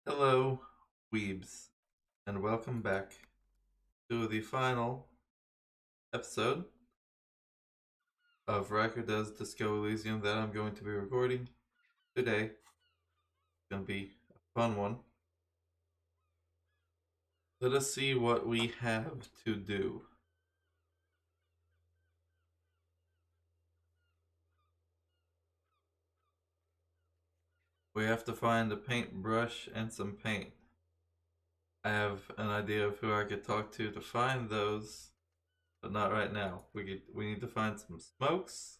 Hello, weebs, and welcome back to the final episode of Raikou Does Disco Elysium that I'm going to be recording today. It's going to be a fun one. Let us see what we have to do. We have to find a paintbrush and some paint. I have an idea of who I could talk to find those, but not right now. We need to find some smokes,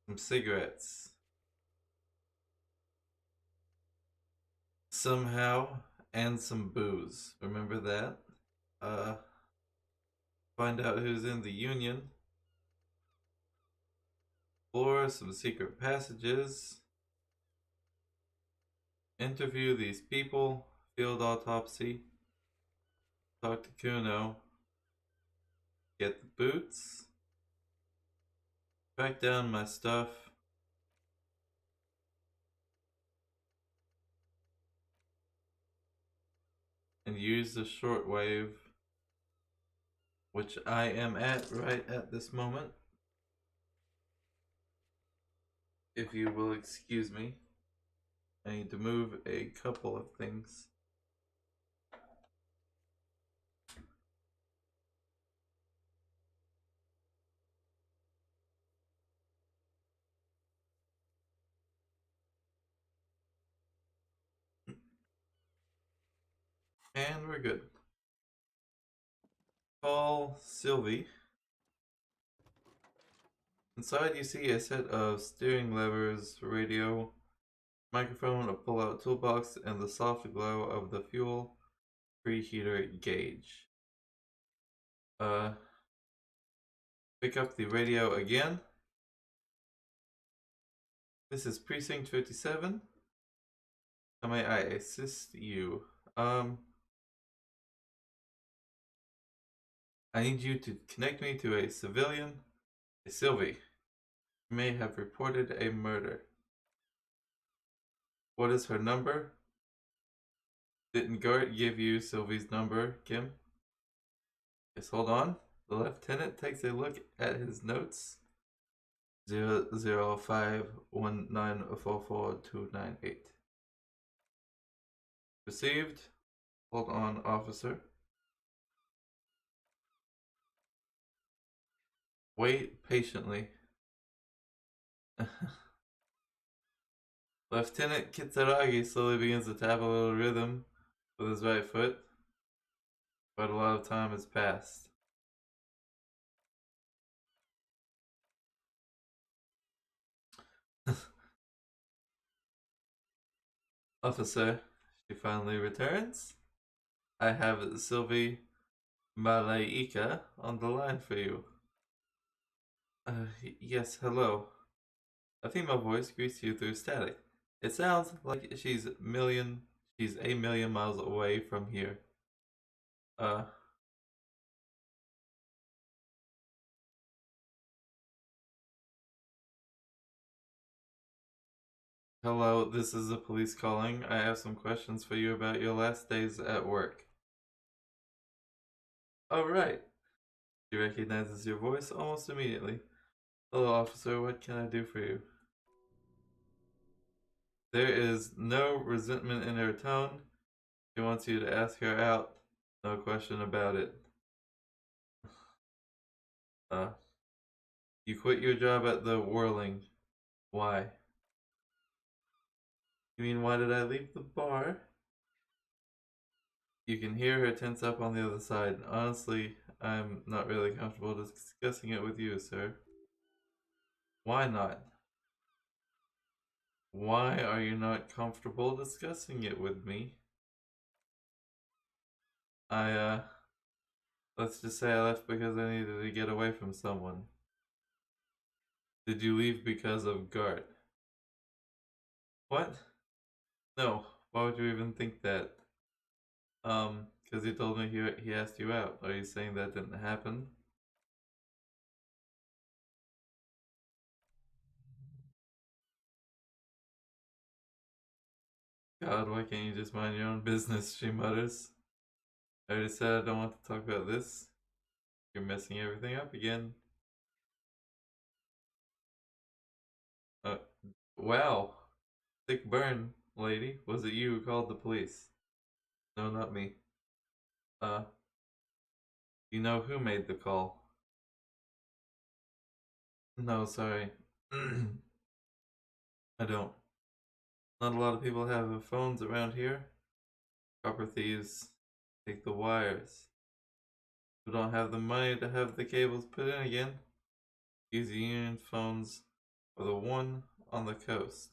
some cigarettes. Somehow, and some booze. Remember that? Uh, find out who's in the Union. Explore some secret passages. Interview these people. Field autopsy. Talk to Kuno. Get the boots. Track down my stuff. And use the shortwave, which I am at right at this moment. If you will excuse me, I need to move a couple of things. And we're good. Call Sylvie. Inside you see a set of steering levers, radio, microphone, a pull-out toolbox, and the soft glow of the fuel preheater gauge. Pick up the radio again. This is Precinct 57. How may I assist you? I need you to connect me to a civilian, a Sylvie. You may have reported a murder. What is her number? Didn't Gart give you Sylvie's number, Kim? Yes, hold on. The lieutenant takes a look at his notes. 00519442298. Received. Hold on, officer. Wait patiently. Lieutenant Kitsuragi slowly begins to tap a little rhythm with his right foot, but a lot of time has passed. Officer, she finally returns. I have Sylvie Malaika on the line for you. Yes, hello. A female voice greets you through static. It sounds like she's a million miles away from here. Uh, Hello, this is the police calling. I have some questions for you about your last days at work. Oh, right. She recognizes your voice almost immediately. Hello, officer. What can I do for you? There is no resentment in her tone. She wants you to ask her out. No question about it. Uh, you quit your job at the Whirling. Why? You mean, why did I leave the bar? You can hear her tense up on the other side. Honestly, I'm not really comfortable discussing it with you, sir. Why not? Why are you not comfortable discussing it with me? I, let's just say I left because I needed to get away from someone. Did you leave because of Gart? What? No, why would you even think that? Because he told me he asked you out. Are you saying that didn't happen? God, why can't you just mind your own business? She mutters. I already said I don't want to talk about this. You're messing everything up again. Uh, wow. Thick burn, lady. Was it you who called the police? No, not me. Uh, you know who made the call? No, sorry. I don't. Not a lot of people have phones around here. Copper thieves take the wires. Who don't have the money to have the cables put in again. Use the Union phones or the one on the coast.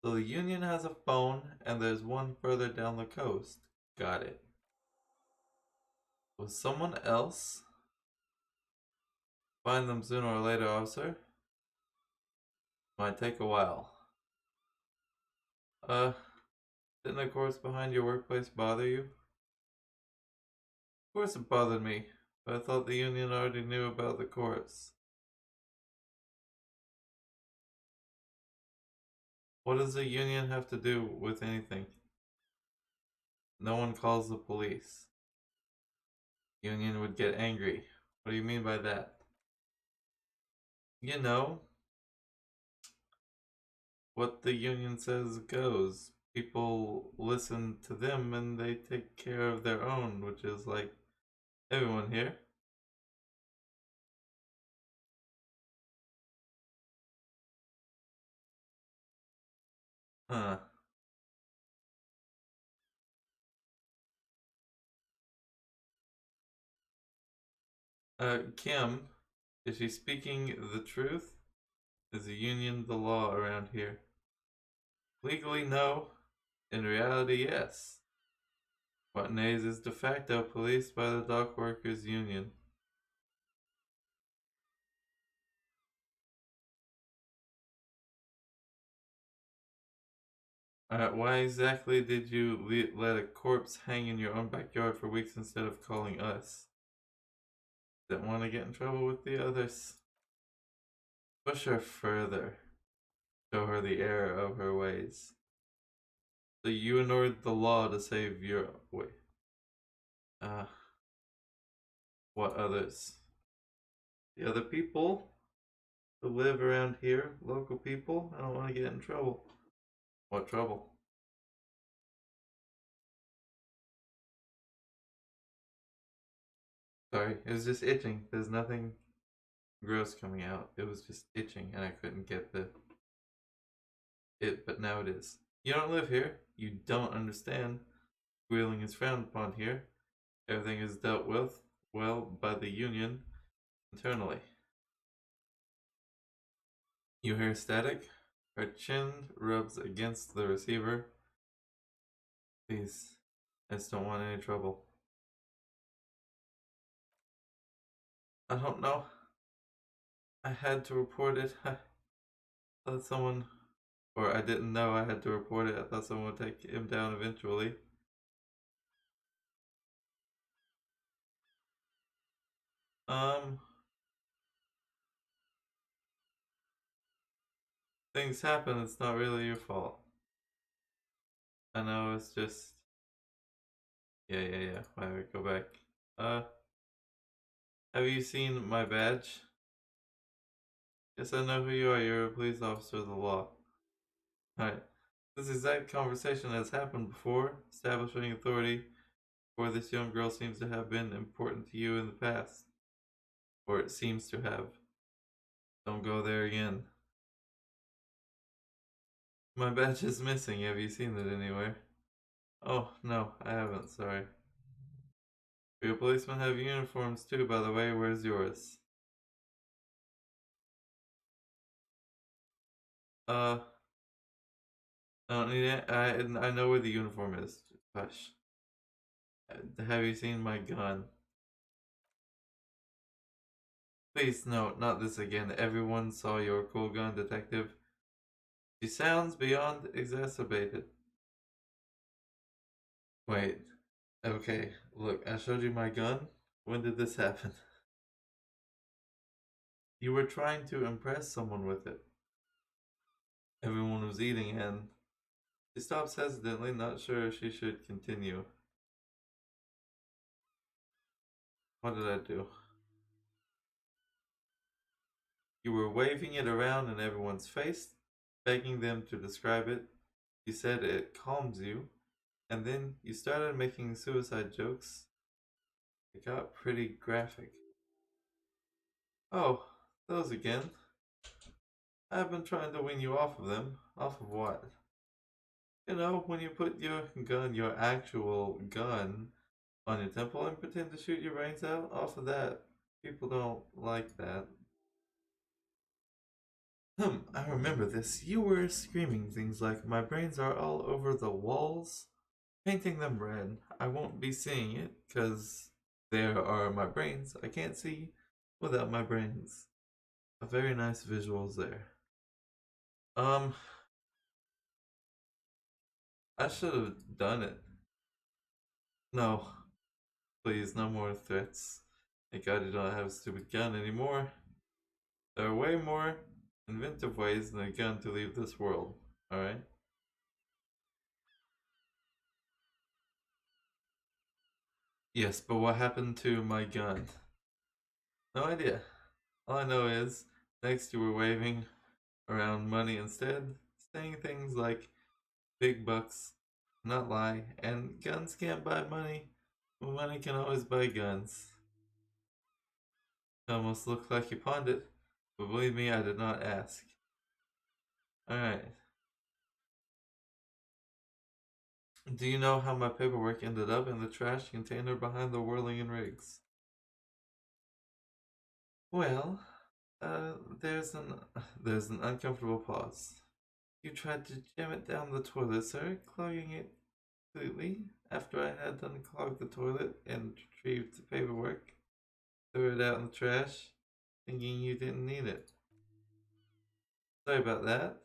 So the Union has a phone and there's one further down the coast. Got it. Was someone else? Find them sooner or later, officer. Might take a while. Uh, didn't the course behind your workplace bother you? Of course it bothered me, but I thought the Union already knew about the course. What does the Union have to do with anything? No one calls the police. Union would get angry. What do you mean by that? You know, what the Union says goes. People listen to them and they take care of their own, which is like everyone here. Huh. Kim, is she speaking the truth? Is the Union the law around here? Legally, no. In reality, yes. Watanabe is de facto policed by the Dock Workers Union. Why exactly did you let a corpse hang in your own backyard for weeks instead of calling us? Didn't want to get in trouble with the others. Push her further. Show her the error of her ways. So you ignored the law to save your... Wait. Uh, what others? The other people who live around here, local people. I don't want to get in trouble. What trouble? Sorry, it was just itching. There's nothing gross coming out. It was just itching and I couldn't get the it, but now it is. You don't live here. You don't understand. Squealing is frowned upon here. Everything is dealt with, well, by the Union internally. You hear static? Her chin rubs against the receiver. Please, I just don't want any trouble. I don't know. I had to report it. I thought someone, or I didn't know I had to report it. I thought someone would take him down eventually. Um, things happen. It's not really your fault. I know it's just, yeah. Why would I go back? Uh, have you seen my badge? Yes, I know who you are. You're a police officer of the law. Alright. This exact conversation has happened before. Establishing authority for this young girl seems to have been important to you in the past. Or it seems to have. Don't go there again. My badge is missing. Have you seen it anywhere? Oh, no, I haven't. Sorry. Your policemen have uniforms too, by the way. Where's yours? Uh, I don't need it. I know where the uniform is. Hush. Have you seen my gun? Please, no, not this again. Everyone saw your cool gun, detective. She sounds beyond exacerbated. Wait. Okay, look, I showed you my gun. When did this happen? You were trying to impress someone with it. Everyone was eating and She stops hesitantly, not sure if she should continue. What did I do? You were waving it around in everyone's face, begging them to describe it. You said it calms you, and then you started making suicide jokes. It got pretty graphic. Oh, those again. I've been trying to wean you off of them. Off of what? You know, when you put your gun, your actual gun, on your temple and pretend to shoot your brains out off of that. People don't like that. I remember this. You were screaming things like, my brains are all over the walls, painting them red. I won't be seeing it, because there are my brains. I can't see without my brains. A very nice visuals there. Um, I should have done it. No, please, no more threats. Thank God you don't have a stupid gun anymore. There are way more inventive ways than a gun to leave this world, alright? Yes, but what happened to my gun? No idea. All I know is, next you were waving around money instead, saying things like, big bucks, not lie, and guns can't buy money, but money can always buy guns. It almost looked like you pawned it, but believe me, I did not ask. Alright. Do you know how my paperwork ended up in the trash container behind the whirling and rigs? Well, uh, there's an there's an uncomfortable pause. You tried to jam it down the toilet, sir, clogging it completely. After I had unclogged the toilet and retrieved the paperwork, threw it out in the trash, thinking you didn't need it. Sorry about that.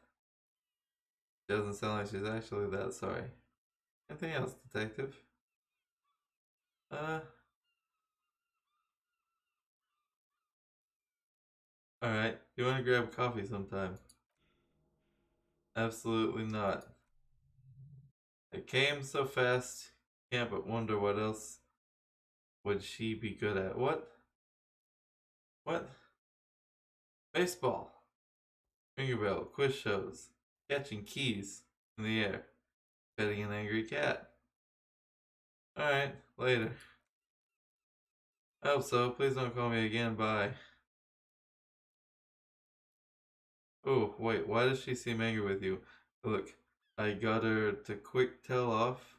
Doesn't sound like she's actually that sorry. Anything else, detective? Uh, alright. You wanna grab coffee sometime? Absolutely not. It came so fast, can't but wonder what else would she be good at. What? What? Baseball. Fingerbell, quiz shows, catching keys in the air, petting an angry cat. Alright, later. I hope so. Please don't call me again. Bye. Oh, wait, why does she seem angry with you? Look, I got her to quick tell off,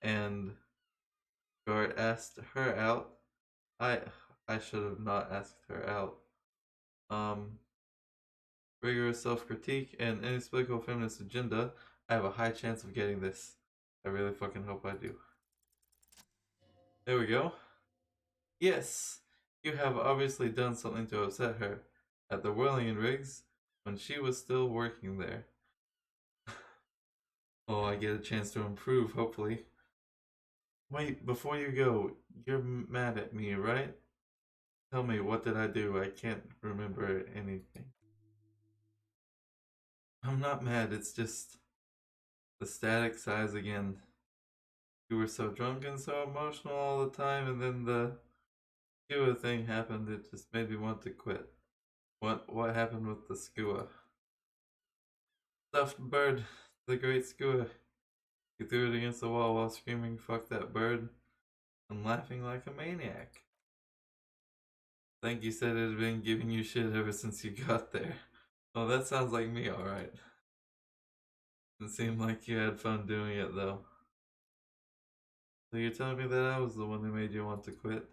and Guard asked her out. I I should have not asked her out. Um, Rigorous self-critique and inexplicable feminist agenda. I have a high chance of getting this. I really fucking hope I do. There we go. Yes, you have obviously done something to upset her at the Whirling and Riggs when she was still working there. Oh, I get a chance to improve, hopefully. Wait, before you go, you're mad at me, right? Tell me, what did I do? I can't remember anything. I'm not mad, it's just the static size again. You were so drunk and so emotional all the time, and then the skua thing happened. It just made me want to quit. What happened with the skua? Stuffed bird, the great skua. You threw it against the wall while screaming, "Fuck that bird," and laughing like a maniac. I think you said it had been giving you shit ever since you got there. Oh, that sounds like me, alright. It seemed like you had fun doing it, though. So you're telling me that I was the one who made you want to quit?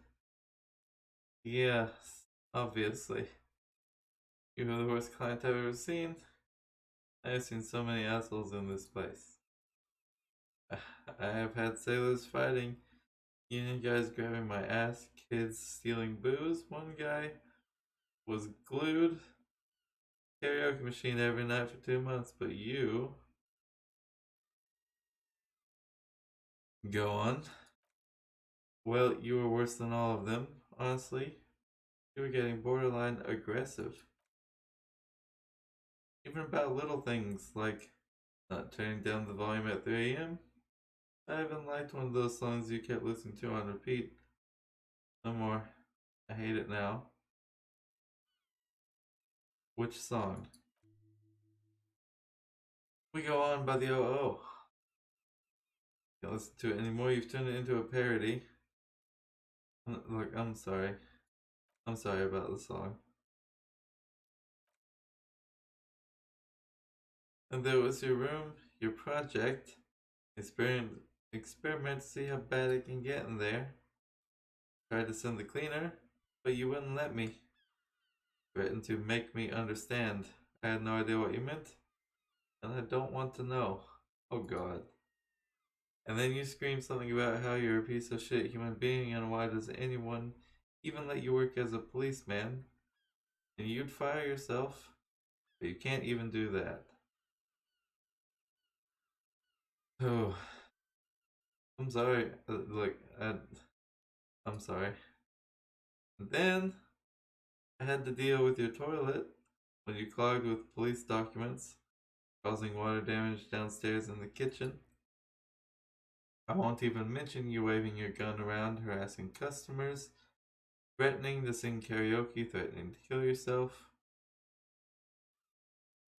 Yes, obviously. You were the worst client I've ever seen. I've seen so many assholes in this place. I have had sailors fighting, union guys grabbing my ass, kids stealing booze. One guy was glued karaoke machine every night for 2 months, but you go on. Well, you were worse than all of them, honestly. You were getting borderline aggressive. Even about little things like Not turning down the volume at 3 a.m. I haven't liked one of those songs you kept listening to on repeat. No more. I hate it now. Which song? We go on by the OO. Can't listen to it anymore. You've turned it into a parody. Look, I'm sorry. I'm sorry about the song. And there was your room, your project. Experiment to see how bad it can get in there. Tried to send the cleaner, but you wouldn't let me. Threatened to make me understand. I had no idea what you meant, and I don't want to know. Oh god. And then you scream something about how you're a piece of shit human being and why does anyone even let you work as a policeman? And you'd fire yourself, but you can't even do that. Oh, I'm sorry. I'm sorry. And then I had to deal with your toilet when you clogged with police documents, causing water damage downstairs in the kitchen. I won't even mention you waving your gun around, harassing customers, threatening to sing karaoke, threatening to kill yourself.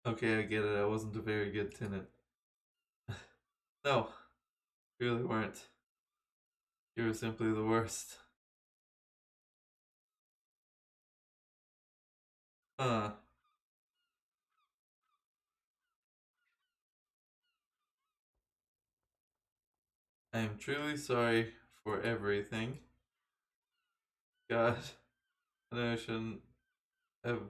Okay, I get it. I wasn't a very good tenant. No, you really weren't. You were simply the worst. I am truly sorry for everything. God, I know I shouldn't have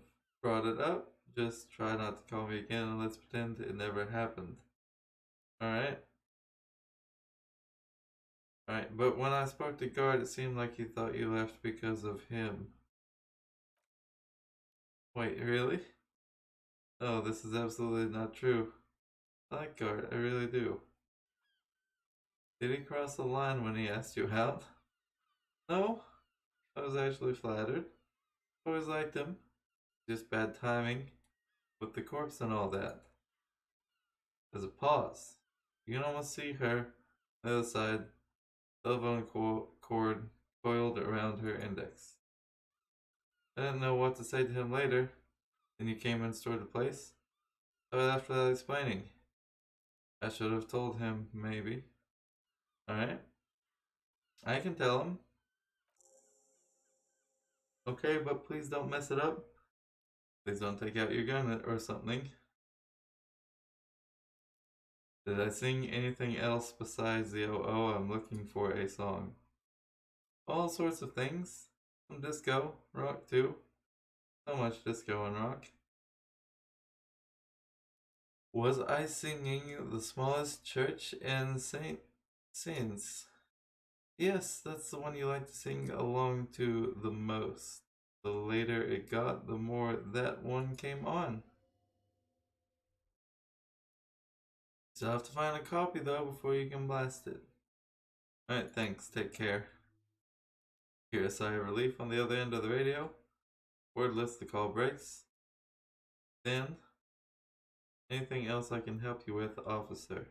brought it up. Just try not to call me again and let's pretend it never happened. Alright? Alright, but when I spoke to guard, it seemed like he thought you left because of him. Wait, really? Oh, this is absolutely not true. I like guard, I really do. Did he cross the line when he asked you out? No, I was actually flattered. Always liked him. Just bad timing with the corpse and all that. There's a pause. You can almost see her on the other side, telephone cord coiled around her index. I didn't know what to say to him later. Then you came and restored the place. So I left without explaining. I should have told him, maybe. Alright? I can tell him. Okay, but please don't mess it up. Please don't take out your gun or something. Did I sing anything else besides the oh I'm looking for a song? All sorts of things. Some disco, rock too. So much disco and rock. Was I singing the smallest church in St. Saints? Yes, that's the one you like to sing along to the most. The later it got, the more that one came on. Still have to find a copy though before you can blast it. Alright, thanks, take care. Hear a sigh of relief on the other end of the radio. Wordless, the call breaks. Then, anything else I can help you with, officer?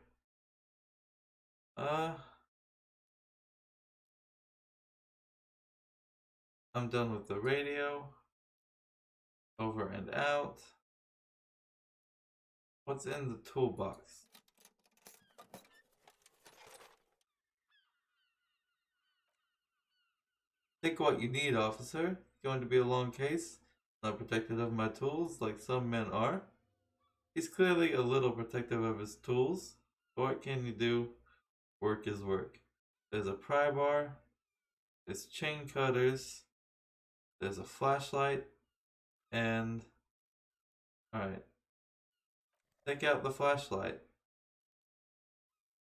I'm done with the radio. Over and out. What's in the toolbox? Take what you need, officer. Going to be a long case. Not protective of my tools like some men are. He's clearly a little protective of his tools. But what can you do? Work is work. There's a pry bar. There's chain cutters. There's a flashlight. And... Alright. Take out the flashlight.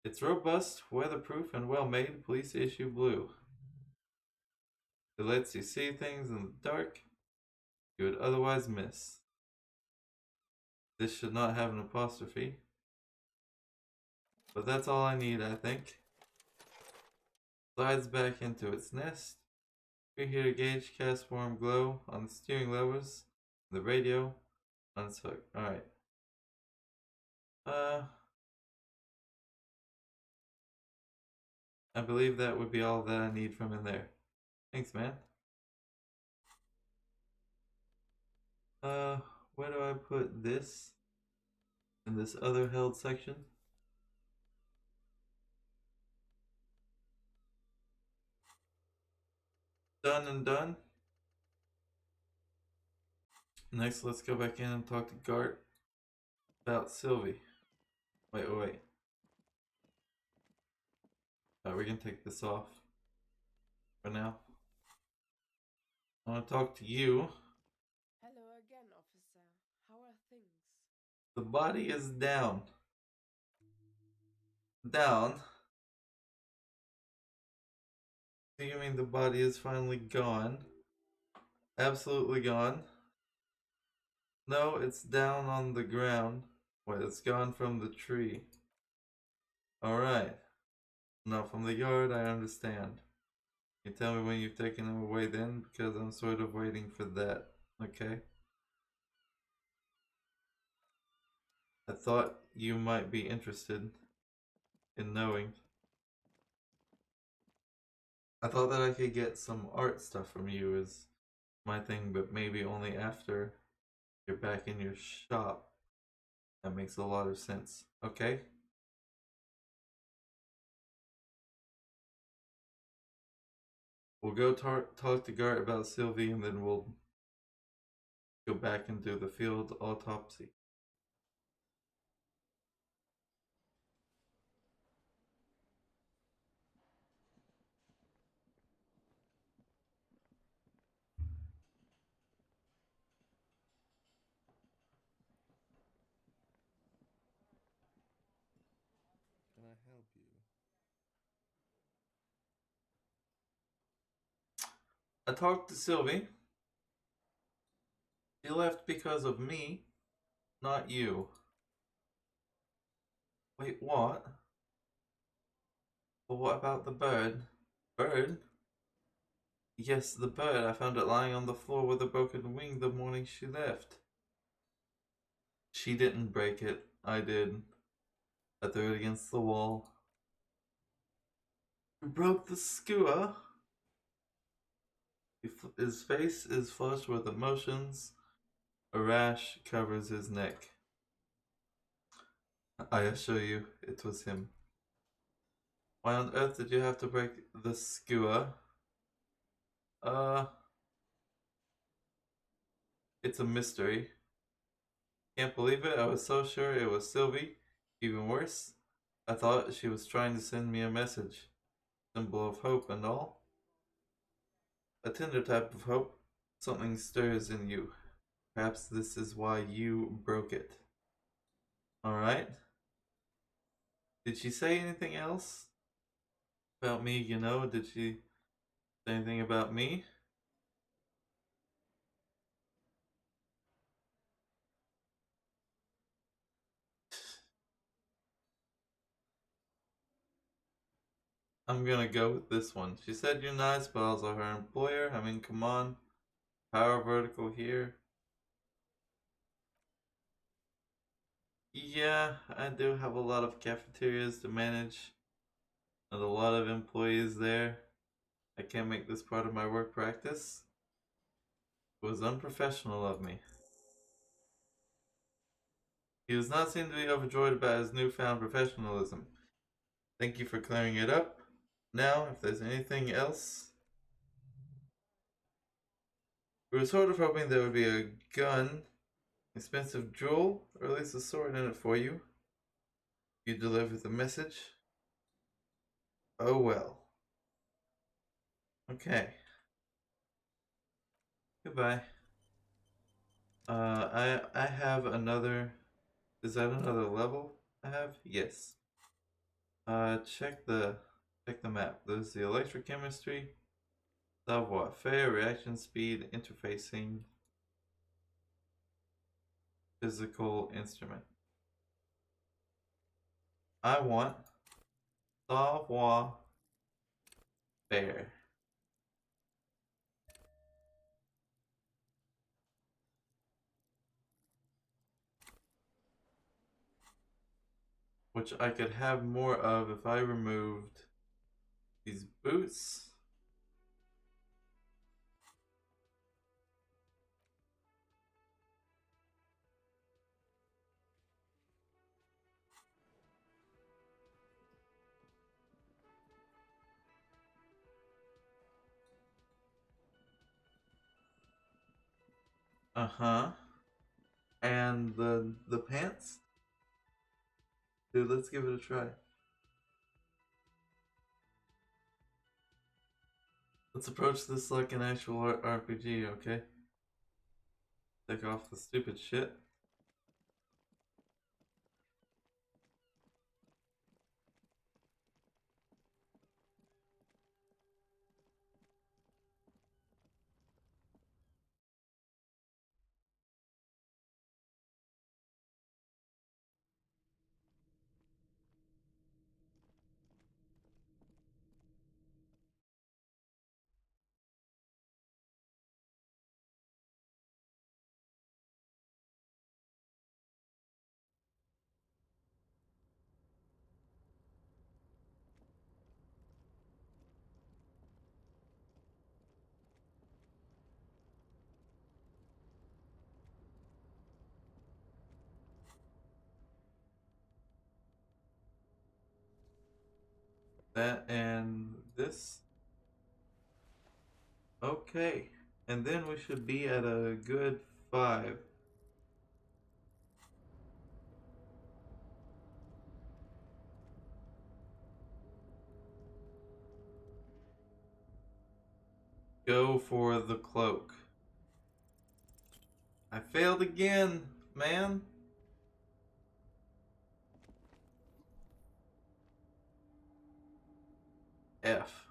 It's robust, weatherproof, and well made. Police issue blue. It lets you see things in the dark you would otherwise miss. This should not have an apostrophe. But that's all I need, I think. Slides back into its nest. Preheater gauge casts warm glow on the steering levers. The radio. Unhook. Alright. I believe that would be all that I need from in there. Thanks, man. Uh, where do I put this? In this other held section? Done and done. Next, let's go back in and talk to Gart about Sylvie. Wait. We can take this off for now. I want to talk to you. Hello again, officer. How are things? The body is down. Down? Do you mean the body is finally gone? Absolutely gone? No, it's down on the ground. Wait, it's gone from the tree. Alright. Not from the yard, I understand. You tell me when you've taken him away then, because I'm sort of waiting for that. Okay? I thought you might be interested in knowing. I thought that I could get some art stuff from you is my thing, but maybe only after you're back in your shop. That makes a lot of sense. Okay? We'll go talk to Gart about Sylvie and then we'll go back and do the field autopsy. Can I help you? I talked to Sylvie. She left because of me, not you. Wait, what? But what about the bird? Bird? Yes, the bird. I found it lying on the floor with a broken wing the morning she left. She didn't break it. I did. I threw it against the wall. You broke the skewer? His face is flushed with emotions. A rash covers his neck. I assure you, it was him. Why on earth did you have to break the skewer? It's a mystery. Can't believe it, I was so sure it was Sylvie. Even worse, I thought she was trying to send me a message. Symbol of hope and all. A tender type of hope. Something stirs in you. Perhaps this is why you broke it. Alright? Did she say anything else? About me, you know? Did she say anything about me? I'm gonna go with this one. She said you're nice, but also her employer. I mean, come on. Power vertical here. Yeah, I do have a lot of cafeterias to manage and a lot of employees there. I can't make this part of my work practice. It was unprofessional of me. He does not seem to be overjoyed about his newfound professionalism. Thank you for clearing it up. Now, if there's anything else... We were sort of hoping there would be a gun, expensive jewel, or at least a sword in it for you. You deliver the message. Oh well. Okay. Goodbye. I have another. Is that another level I have? Yes. Check the map. There's the electrochemistry, savoir faire, reaction speed, interfacing, physical instrument. I want savoir faire. Which I could have more of if I removed These boots. Uh-huh. And the pants? Dude, let's give it a try. Let's approach this like an actual RPG, okay? Take off the stupid shit. That and this. Okay. And then we should be at a good 5. Go for the cloak. I failed again, man. F.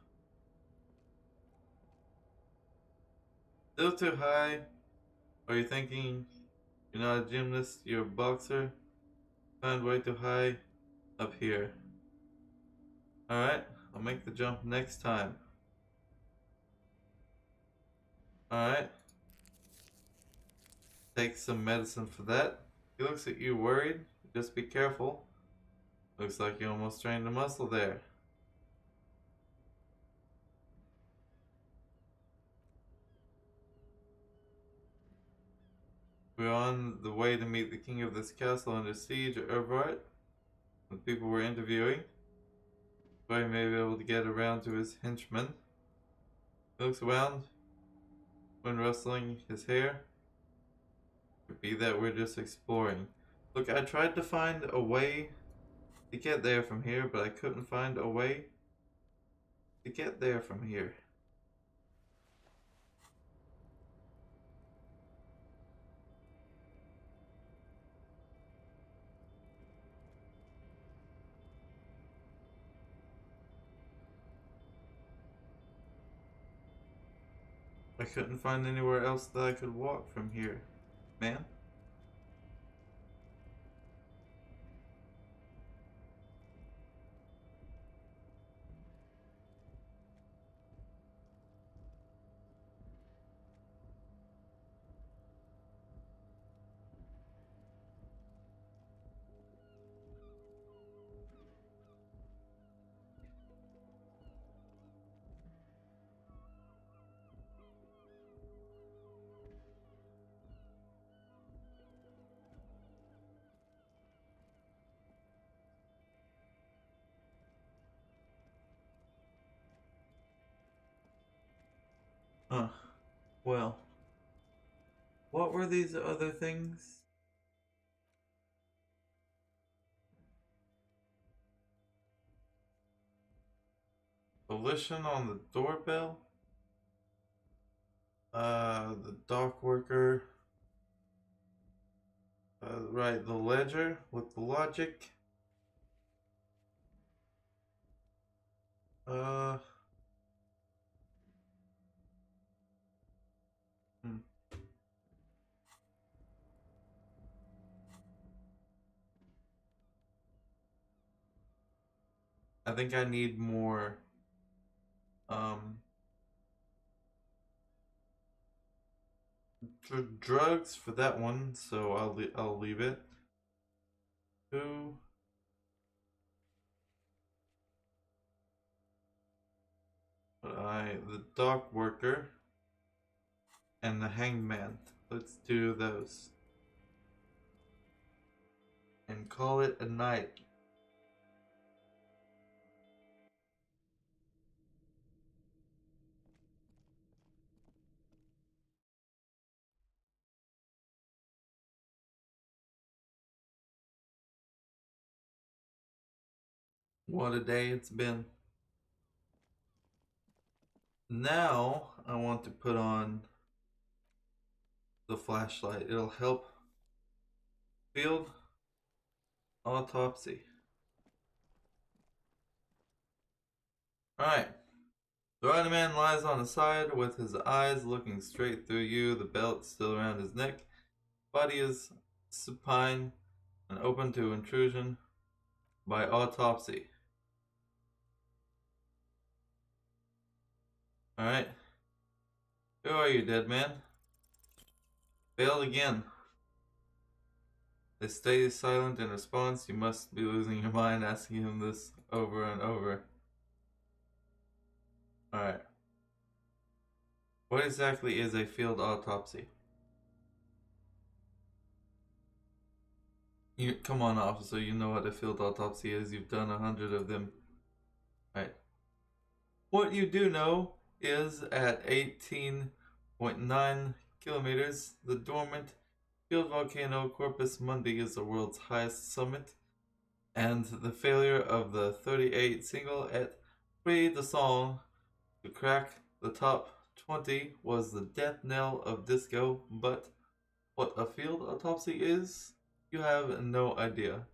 Still too high? Are you thinking you're not a gymnast, you're a boxer? Find way too high? Up here. Alright, I'll make the jump next time. Alright. Take some medicine for that. He looks at you worried. Just be careful. Looks like you almost strained a muscle there. We're on the way to meet the king of this castle under siege at Urvart. The people we're interviewing. So he may be able to get around to his henchmen. He looks around when rustling his hair. Could be that we're just exploring. Look, I tried to find a way to get there from here, but I couldn't find a way to get there from here. I couldn't find anywhere else that I could walk from here, man. Huh. Well, what were these other things? Volition on the doorbell? The dock worker. Right, the ledger with the logic. Uh, hmm. I think I need more, um, drugs for that one, so I'll leave it. Who? the dock worker, and the hanged man. Let's do those. And call it a night. What a day it's been. Now I want to put on the flashlight. It'll help. Field autopsy. Alright. The right man lies on his side with his eyes looking straight through you, the belt still around his neck. Body is supine and open to intrusion by autopsy. Alright. Who are you, dead man? Failed again. They stay silent in response. You must be losing your mind asking him this over and over. Alright. What exactly is a field autopsy? Come on, officer, you know what a field autopsy is. You've done 100 of them. Alright. What you do know is at 18.9 kilometers, the dormant field volcano Corpus Mundi is the world's highest summit, and the failure of the 38 single at Prix de Sang to crack the top 20 was the death knell of disco. But what a field autopsy is, you have no idea.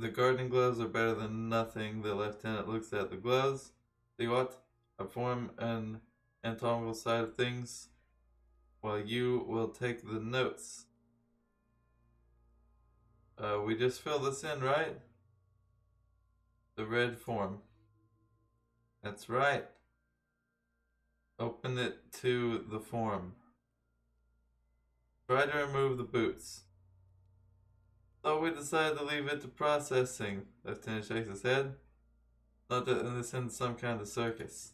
The gardening gloves are better than nothing. The lieutenant looks at the gloves. See what? I form an anatomical side of things, while you will take the notes. We just fill this in, right? The red form. That's right. Open it to the form. Try to remove the boots. So we decided to leave it to processing. Lieutenant shakes his head. Not that this isn't some kind of circus.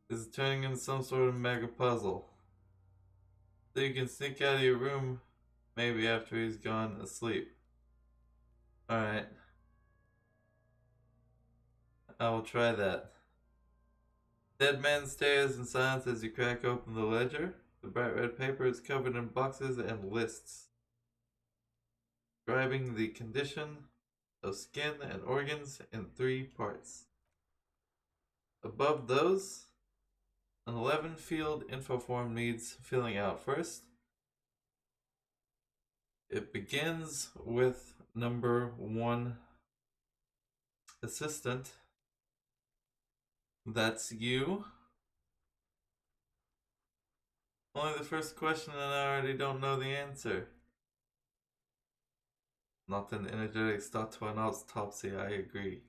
This is turning into some sort of mega puzzle. So you can sneak out of your room maybe after he's gone asleep. Alright. I will try that. Dead man stares in silence as you crack open the ledger. The bright red paper is covered in boxes and lists describing the condition of skin and organs in 3 parts. Above those, an 11 field info form needs filling out first. It begins with number 1 assistant. That's you. Only the first question and I already don't know the answer. Not an energetic start to an autopsy, I agree.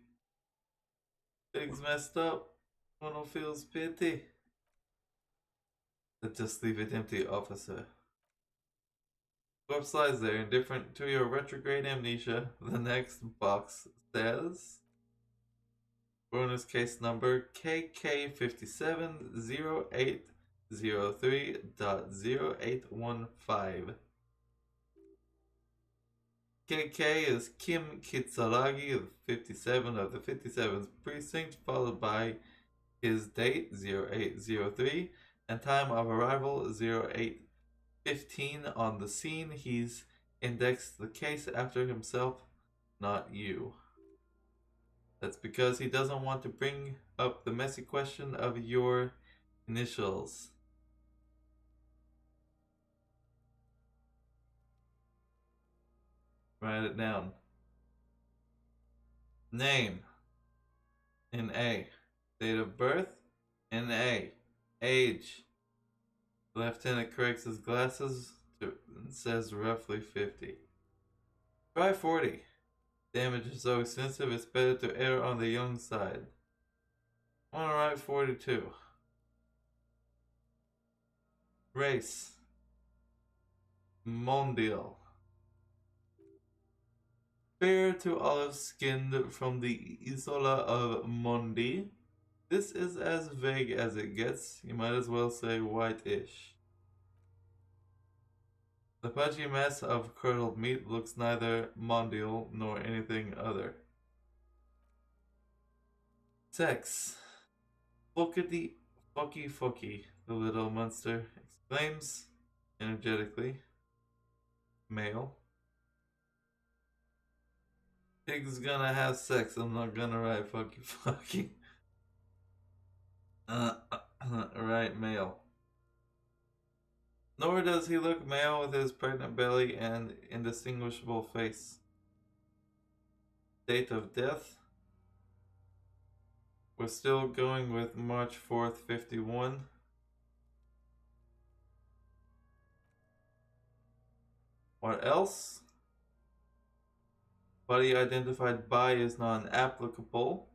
Things messed up. One feels pity. Just leave it empty, officer. Corpse lies there, indifferent to your retrograde amnesia. The next box says bonus case number KK570803.0815. KK is Kim Kitsuragi, 57 of the 57th precinct, followed by his date 0803 and time of arrival 0815 on the scene. He's indexed the case after himself, not you. That's because he doesn't want to bring up the messy question of your initials. Write it down. Name in A. Date of birth in A. Age. The lieutenant corrects his glasses and says roughly 50. Try 40. Damage is so extensive it's better to err on the young side. I'm gonna write 42. Race. Mondial. Fair to olive skinned from the Isola of Mondi. This is as vague as it gets. You might as well say white-ish. The pudgy mess of curdled meat looks neither mondial nor anything other. Sex. Fuckity fucky, the little monster exclaims energetically. Male. Pig's gonna have sex. I'm not gonna write fucky. Right, male. Nor does he look male with his pregnant belly and indistinguishable face. Date of death. We're still going with March 4th, 51. What else? Body identified by is non-applicable.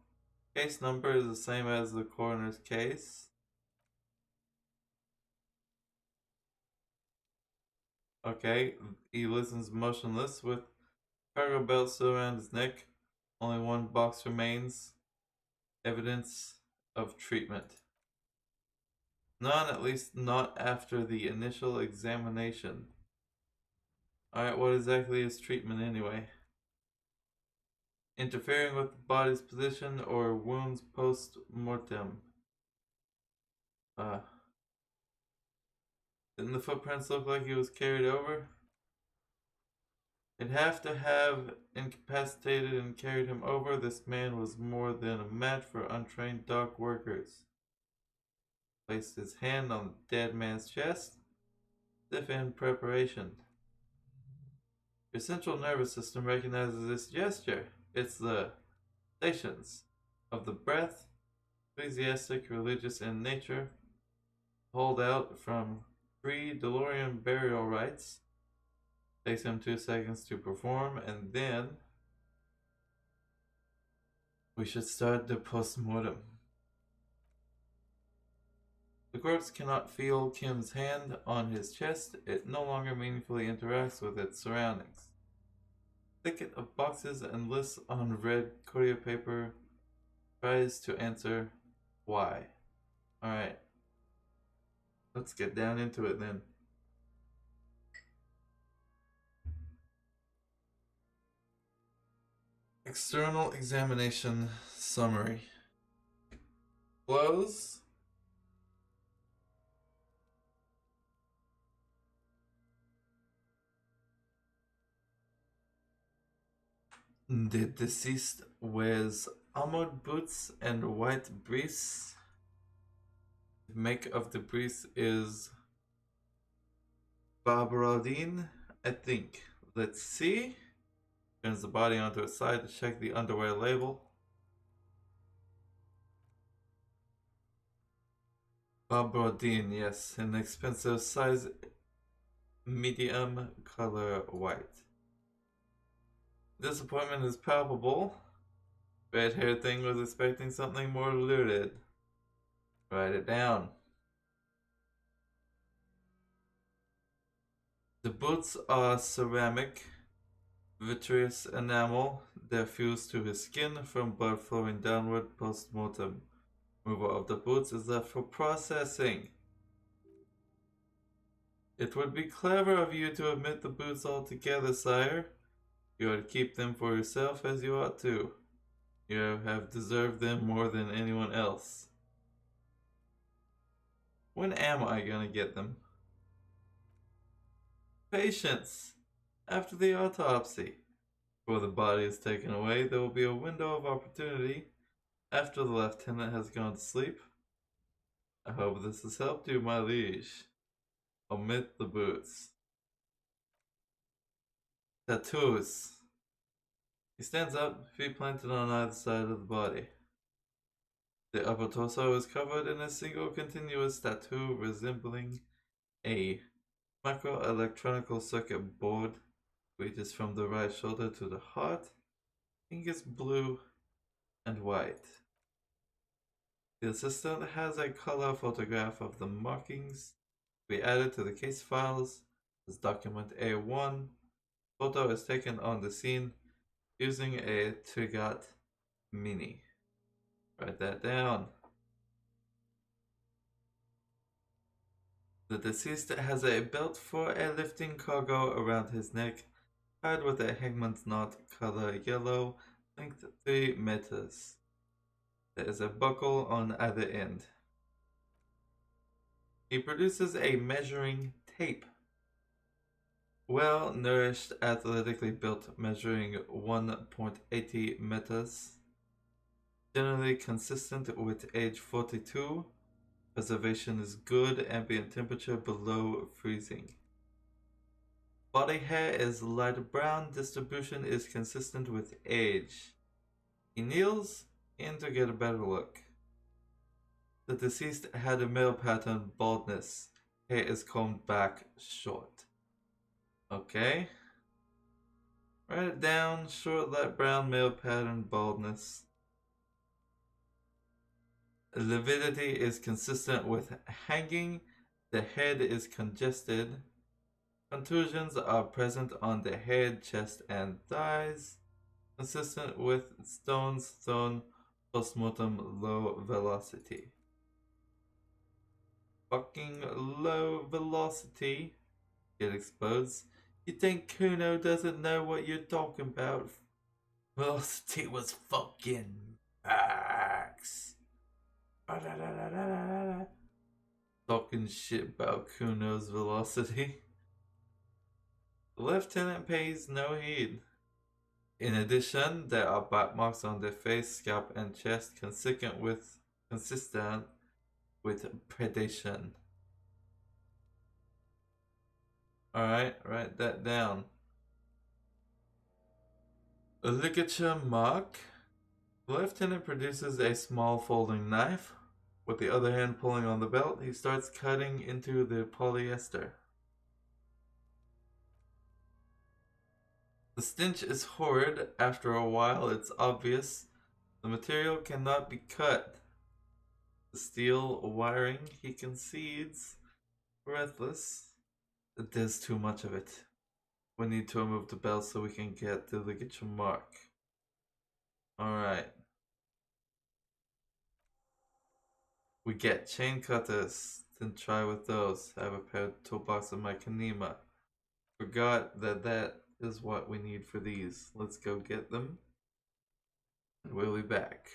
Case number is the same as the coroner's case. Okay, he listens motionless with cargo belt still around his neck. Only one box remains. Evidence of treatment. None, at least not after the initial examination. Alright, what exactly is treatment anyway? Interfering with the body's position or wounds post-mortem. Didn't the footprints look like he was carried over? They'd have to have incapacitated and carried him over. This man was more than a match for untrained dock workers. Placed his hand on the dead man's chest, as if in preparation. Your central nervous system recognizes this gesture. It's the stations of the breath, ecclesiastic, religious in nature, hold out from pre-DeLorean burial rites. Takes him 2 seconds to perform, and then we should start the post-mortem. The corpse cannot feel Kim's hand on his chest. It no longer meaningfully interacts with its surroundings. Thicket of boxes and lists on red courier paper tries to answer why. Alright. Let's get down into it then. External examination summary. Clothes. The deceased wears armored boots and white briefs. The make of the briefs is Barbadine, I think. Let's see. Turns the body onto its side to check the underwear label. Barbadine, yes, an expensive size, medium color white. Disappointment is palpable. Red-haired thing was expecting something more lurid. Write it down. The boots are ceramic, vitreous enamel. They're fused to his skin from blood flowing downward post-mortem. Removal of the boots is left for processing. It would be clever of you to omit the boots altogether, sire. You ought to keep them for yourself as you ought to. You have deserved them more than anyone else. When am I gonna get them? Patience! After the autopsy. Before the body is taken away, there will be a window of opportunity after the lieutenant has gone to sleep. I hope this has helped you, my liege. Omit the boots. Tattoos. He stands up, feet planted on either side of the body. The upper torso is covered in a single continuous tattoo resembling a microelectronic circuit board. Reaches from the right shoulder to the heart. Ink is blue and white. The assistant has a color photograph of the markings. We added to the case files as document A1. Photo is taken on the scene using a Trigot Mini. Write that down. The deceased has a belt for a lifting cargo around his neck, tied with a hangman's knot, color yellow, length 3 meters. There is a buckle on either end. He produces a measuring tape. Well-nourished, athletically built, measuring 1.80 meters. Generally consistent with age 42. Preservation is good, ambient temperature below freezing. Body hair is light brown, distribution is consistent with age. He kneels in to get a better look. The deceased had a male pattern baldness. Hair is combed back short. Okay. Write it down. Short, light brown, male pattern baldness. Lividity is consistent with hanging. The head is congested. Contusions are present on the head, chest, and thighs. Consistent with stones thrown postmortem low velocity. Fucking low velocity. It explodes. You think Kuno doesn't know what you're talking about? Velocity was fucking max. Talking shit about Kuno's velocity. The lieutenant pays no heed. In addition, there are bite marks on their face, scalp, and chest consistent with predation. Alright, write that down. A ligature mark. The lieutenant produces a small folding knife. With the other hand pulling on the belt, he starts cutting into the polyester. The stench is horrid. After a while, it's obvious. The material cannot be cut. The steel wiring, he concedes, breathless. There's too much of it. We need to remove the belt so we can get the ligature mark. Alright. We get chain cutters. Then try with those. I have a pair of toolbox in my Kanema. Forgot that is what we need for these. Let's go get them. And we'll be back.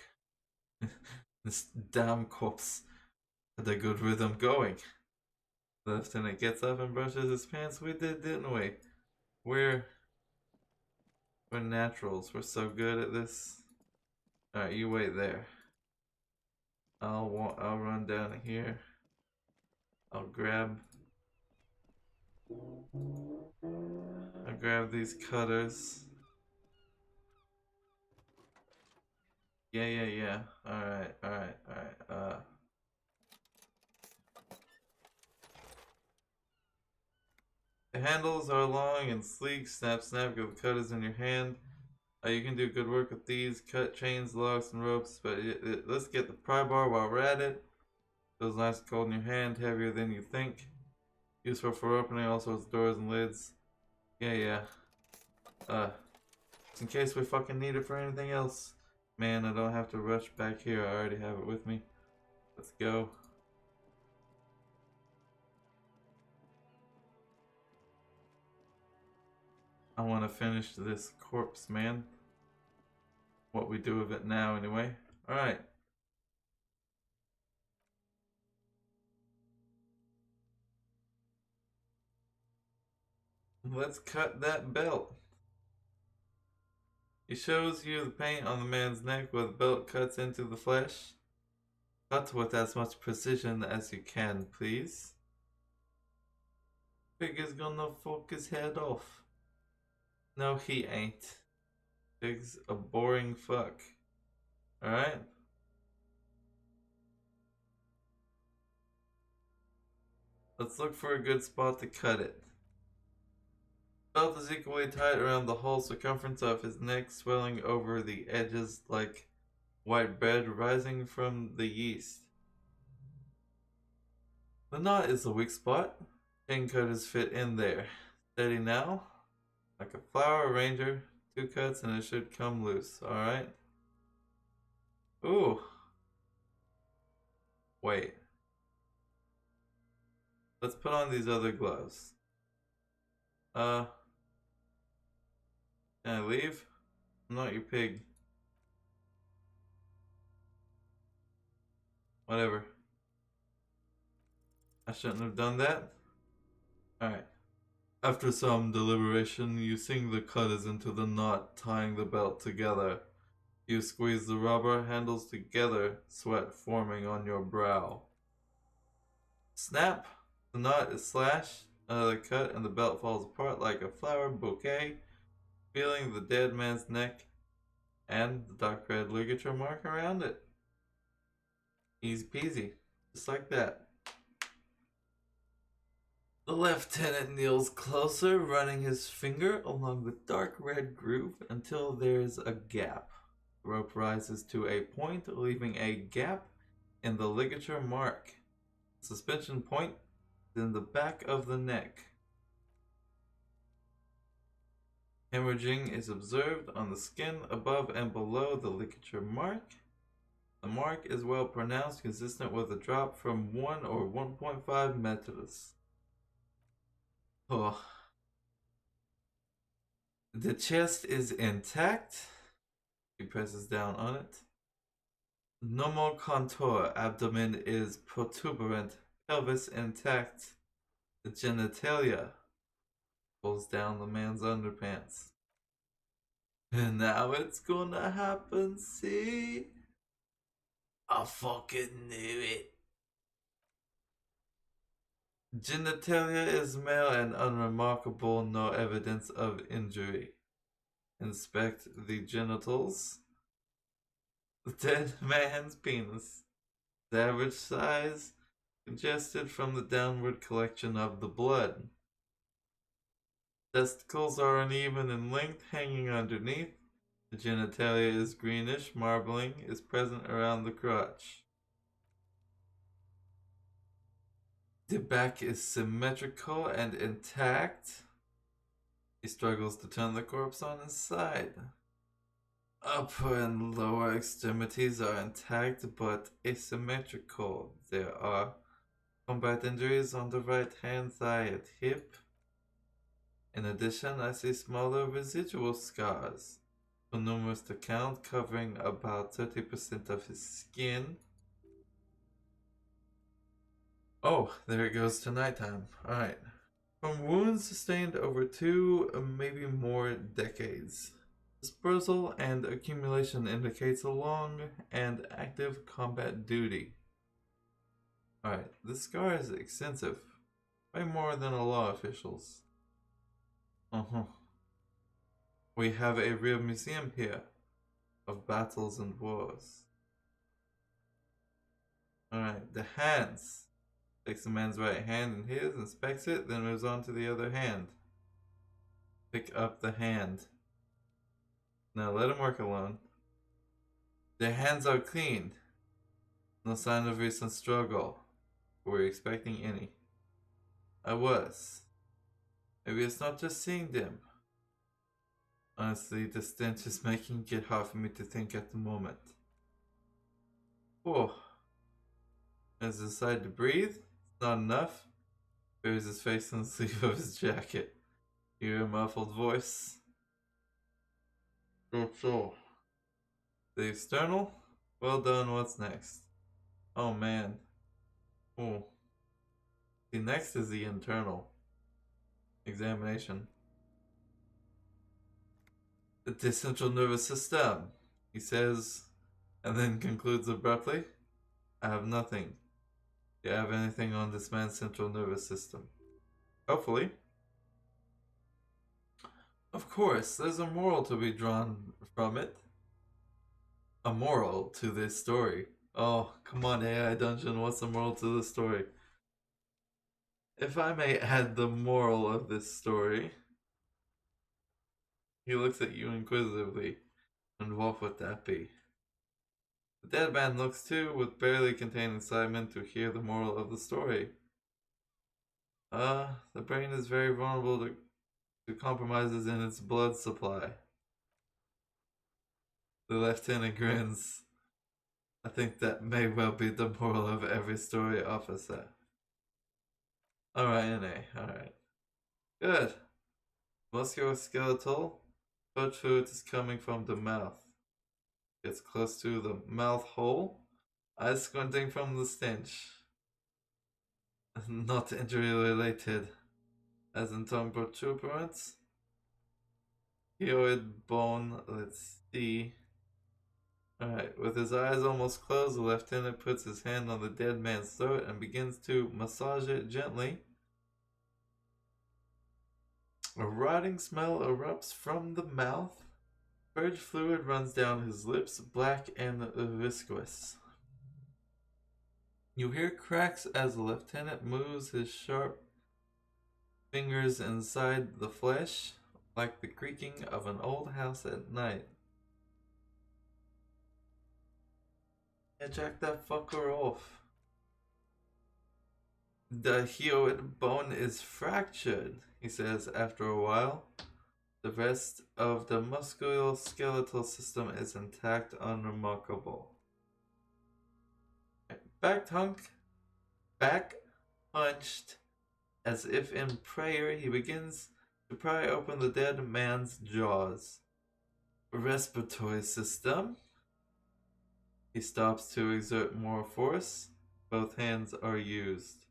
This damn corpse had a good rhythm going. The lieutenant gets up and brushes his pants. We did, didn't we? We're naturals. We're so good at this. Alright, you wait there. I'll run down here. I'll grab these cutters. Yeah. Alright. The handles are long and sleek. Snap, get the cutters in your hand. You can do good work with these. Cut chains, locks, and ropes. But let's get the pry bar while we're at it. Feels nice and cold in your hand. Heavier than you think. Useful for opening all sorts of doors and lids. Yeah. Just in case we fucking need it for anything else. Man, I don't have to rush back here. I already have it with me. Let's go. I want to finish this corpse, man. What we do with it now, anyway. Alright. Let's cut that belt. He shows you the paint on the man's neck where the belt cuts into the flesh. Cut with as much precision as you can, please. Pig is gonna fuck his head off. No, he ain't. Pig's a boring fuck. Alright? Let's look for a good spot to cut it. Belt is equally tight around the whole circumference of his neck, swelling over the edges like white bread rising from the yeast. The knot is the weak spot. Chain cutters fit in there. Steady now. Like a flower arranger. 2 cuts and it should come loose. Alright. Ooh. Wait. Let's put on these other gloves. Can I leave? I'm not your pig. Whatever. I shouldn't have done that. Alright. After some deliberation, you sink the cutters into the knot, tying the belt together. You squeeze the rubber handles together, sweat forming on your brow. Snap! The knot is slashed, another cut, and the belt falls apart like a flower bouquet, feeling the dead man's neck and the dark red ligature mark around it. Easy peasy, just like that. The lieutenant kneels closer, running his finger along the dark red groove until there's a gap. The rope rises to a point, leaving a gap in the ligature mark. The suspension point is in the back of the neck. Hemorrhaging is observed on the skin above and below the ligature mark. The mark is well pronounced, consistent with a drop from 1 or 1.5 meters. Oh. The chest is intact. He presses down on it. Normal contour. Abdomen is protuberant. Pelvis intact. The genitalia pulls down the man's underpants. And now it's gonna happen, see? I fucking knew it. Genitalia is male and unremarkable, no evidence of injury. Inspect the genitals. The dead man's penis. The average size, congested from the downward collection of the blood. Testicles are uneven in length, hanging underneath. The genitalia is greenish. Marbling is present around the crotch. The back is symmetrical and intact. He struggles to turn the corpse on his side. Upper and lower extremities are intact but asymmetrical. There are combat injuries on the right hand thigh and hip. In addition, I see smaller residual scars, too numerous to count, covering about 30% of his skin. Oh, there it goes to nighttime. Alright. From wounds sustained over 2, maybe more decades. Dispersal and accumulation indicates a long and active combat duty. Alright, this scar is extensive. Way more than a law official's. We have a real museum here of battles and wars. Alright, the hands. Takes the man's right hand in his, inspects it, then moves on to the other hand. Pick up the hand. Now let him work alone. Their hands are clean. No sign of recent struggle. Were you expecting any? I was. Maybe it's not just seeing them. Honestly, the stench is making it hard for me to think at the moment. Oh. As he decided to breathe, it's not enough. Buries his face in the sleeve of his jacket. Hear a muffled voice. That's all. The external? Well done, what's next? Oh man. Oh. The next is the internal. Examination. The central nervous system, he says, and then concludes abruptly. I have nothing. Do you have anything on this man's central nervous system? Hopefully. Of course, there's a moral to be drawn from it. A moral to this story. Oh, come on, AI Dungeon, what's the moral to this story? If I may add the moral of this story. He looks at you inquisitively. And what would that be? The dead man looks too, with barely contained excitement to hear the moral of the story. The brain is very vulnerable to compromises in its blood supply. The lieutenant grins. I think that may well be the moral of every story, officer. Alright, NA, alright. Good. Musculoskeletal. Blood fluid is coming from the mouth. Gets close to the mouth hole. Eyes squinting from the stench. Not injury related. As in tongue protuberance. Hyoid bone, let's see. Alright, with his eyes almost closed, the lieutenant puts his hand on the dead man's throat and begins to massage it gently. A rotting smell erupts from the mouth. Purge fluid runs down his lips, black and viscous. You hear cracks as the lieutenant moves his sharp fingers inside the flesh, like the creaking of an old house at night. Yeah, jack that fucker off. The hyoid bone is fractured, he says after a while. The rest of the musculoskeletal system is intact, unremarkable. Back hunched, as if in prayer, he begins to pry open the dead man's jaws. Respiratory system. He stops to exert more force. Both hands are used.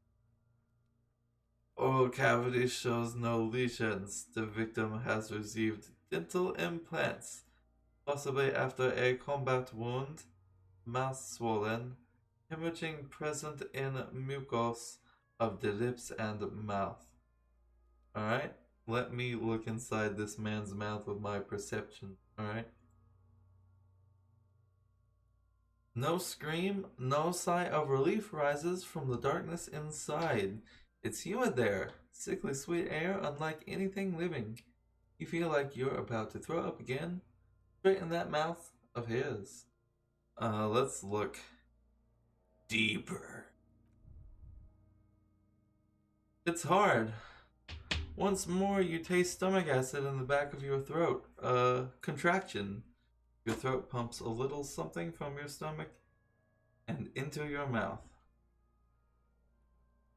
Oral cavity shows no lesions. The victim has received dental implants, possibly after a combat wound. Mouth swollen. Hemorrhaging present in mucus of the lips and mouth. Alright, let me look inside this man's mouth with my perception. Alright. No scream, no sigh of relief rises from the darkness inside. It's humid there, sickly sweet air unlike anything living. You feel like you're about to throw up again, straight in that mouth of his. Let's look deeper. It's hard. Once more, you taste stomach acid in the back of your throat. Contraction. Your throat pumps a little something from your stomach and into your mouth.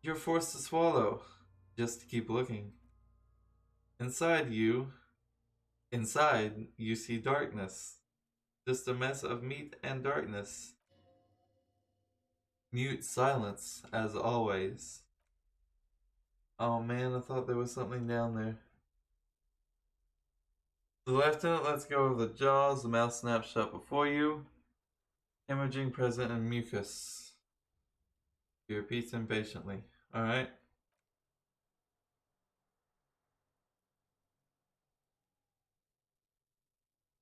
You're forced to swallow, just to keep looking. Inside, you see darkness. Just a mess of meat and darkness. Mute silence, as always. Oh man, I thought there was something down there. The lieutenant lets go of the jaws, the mouth snaps shut before you. Hemorrhaging present in mucus. He repeats impatiently. Alright.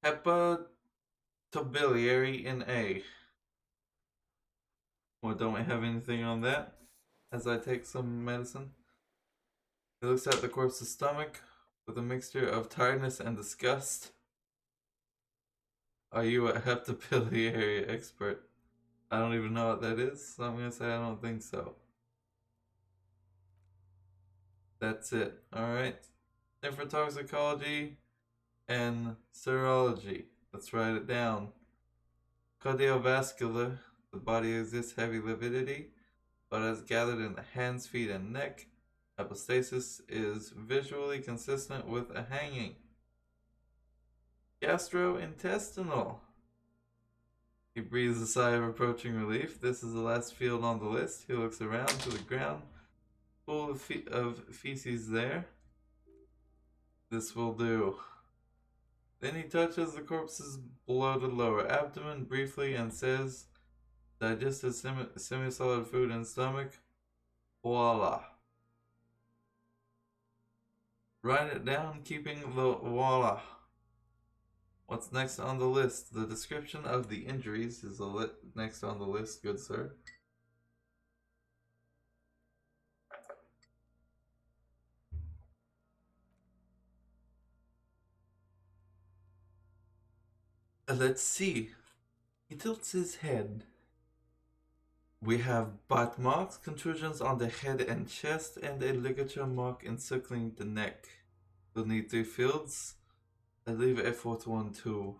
Hepatobiliary in A. Well, don't we have anything on that? As I take some medicine. He looks at the corpse's stomach with a mixture of tiredness and disgust. Are you a hepatobiliary expert? I don't even know what that is, so I'm gonna say I don't think so. That's it. Alright. Nephrotoxicology and serology. Let's write it down. Cardiovascular. The body exists heavy lividity, but as gathered in the hands, feet, and neck. Epistasis is visually consistent with a hanging. Gastrointestinal. He breathes a sigh of approaching relief. This is the last field on the list. He looks around to the ground, full of feces there. This will do. Then he touches the corpse's bloated lower abdomen briefly and says, digested semi-solid food in stomach. Voila. Write it down, keeping the voila. What's next on the list? The description of the injuries is next on the list, good sir. Let's see. He He tilts his head. We have bite marks, contusions on the head and chest, and a ligature mark encircling the neck. You'll need 3 fields. I leave a 4th one too.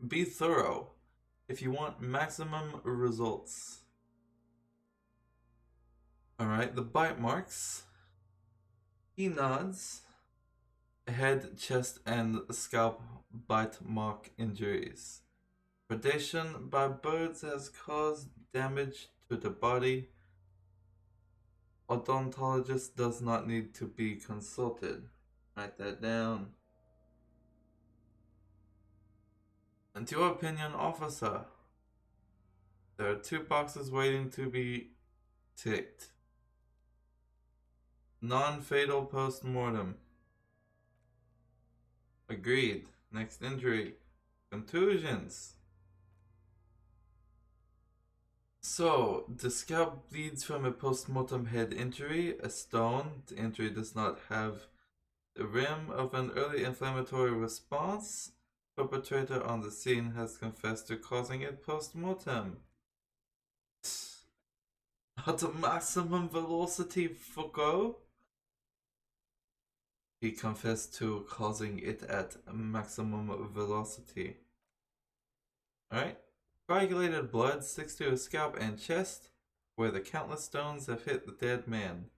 Be thorough if you want maximum results. Alright, the bite marks. He nods. Head, chest, and scalp bite mark injuries. Predation by birds has caused damage to the body. Odontologist does not need to be consulted. Write that down. And your opinion, officer. There are 2 boxes waiting to be ticked. Non-fatal post-mortem. Agreed. Next injury. Contusions. So, the scalp bleeds from a post-mortem head injury, a stone. The injury does not have the rim of an early inflammatory response. Perpetrator on the scene has confessed to causing it post-mortem. At a maximum velocity, Foucault? He confessed to causing it at maximum velocity. Alright. Coagulated blood sticks to his scalp and chest, where the countless stones have hit the dead man.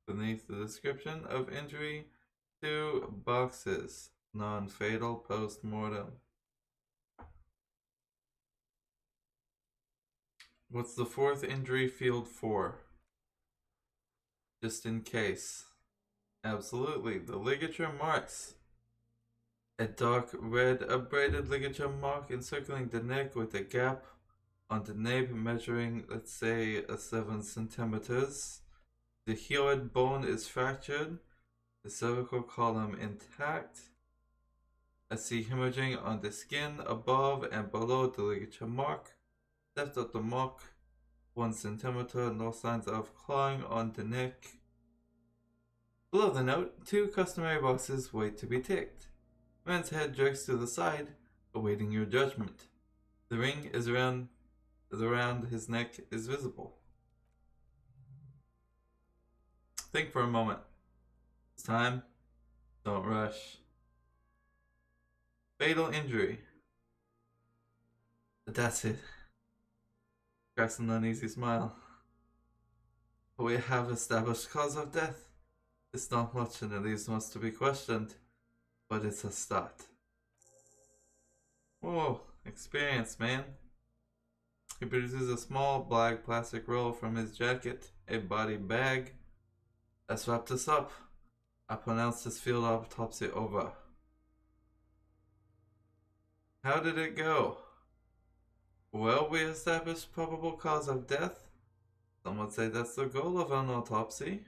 Beneath the description of injury, 2 boxes. Non-fatal post-mortem. What's the 4th injury field for? Just in case. Absolutely, the ligature marks. A dark red abraded ligature mark encircling the neck with a gap on the nape measuring, let's say, 7 centimeters. The hyoid bone is fractured, the cervical column intact. I see hemorrhaging on the skin above and below the ligature mark. Depth of the mark, 1 centimeter, no signs of clawing on the neck. Below the note, 2 customary boxes wait to be ticked. Man's head jerks to the side, awaiting your judgment. The ring is around his neck is visible. Think for a moment. It's time. Don't rush. Fatal injury. That's it. Cracks an uneasy smile. We have established cause of death. It's not much and it leaves much to be questioned, but it's a start. Whoa, experience, man. He produces a small black plastic roll from his jacket, a body bag. Let's wrap this up. I pronounce this field autopsy over. How did it go? Well, we established probable cause of death. Some would say that's the goal of an autopsy.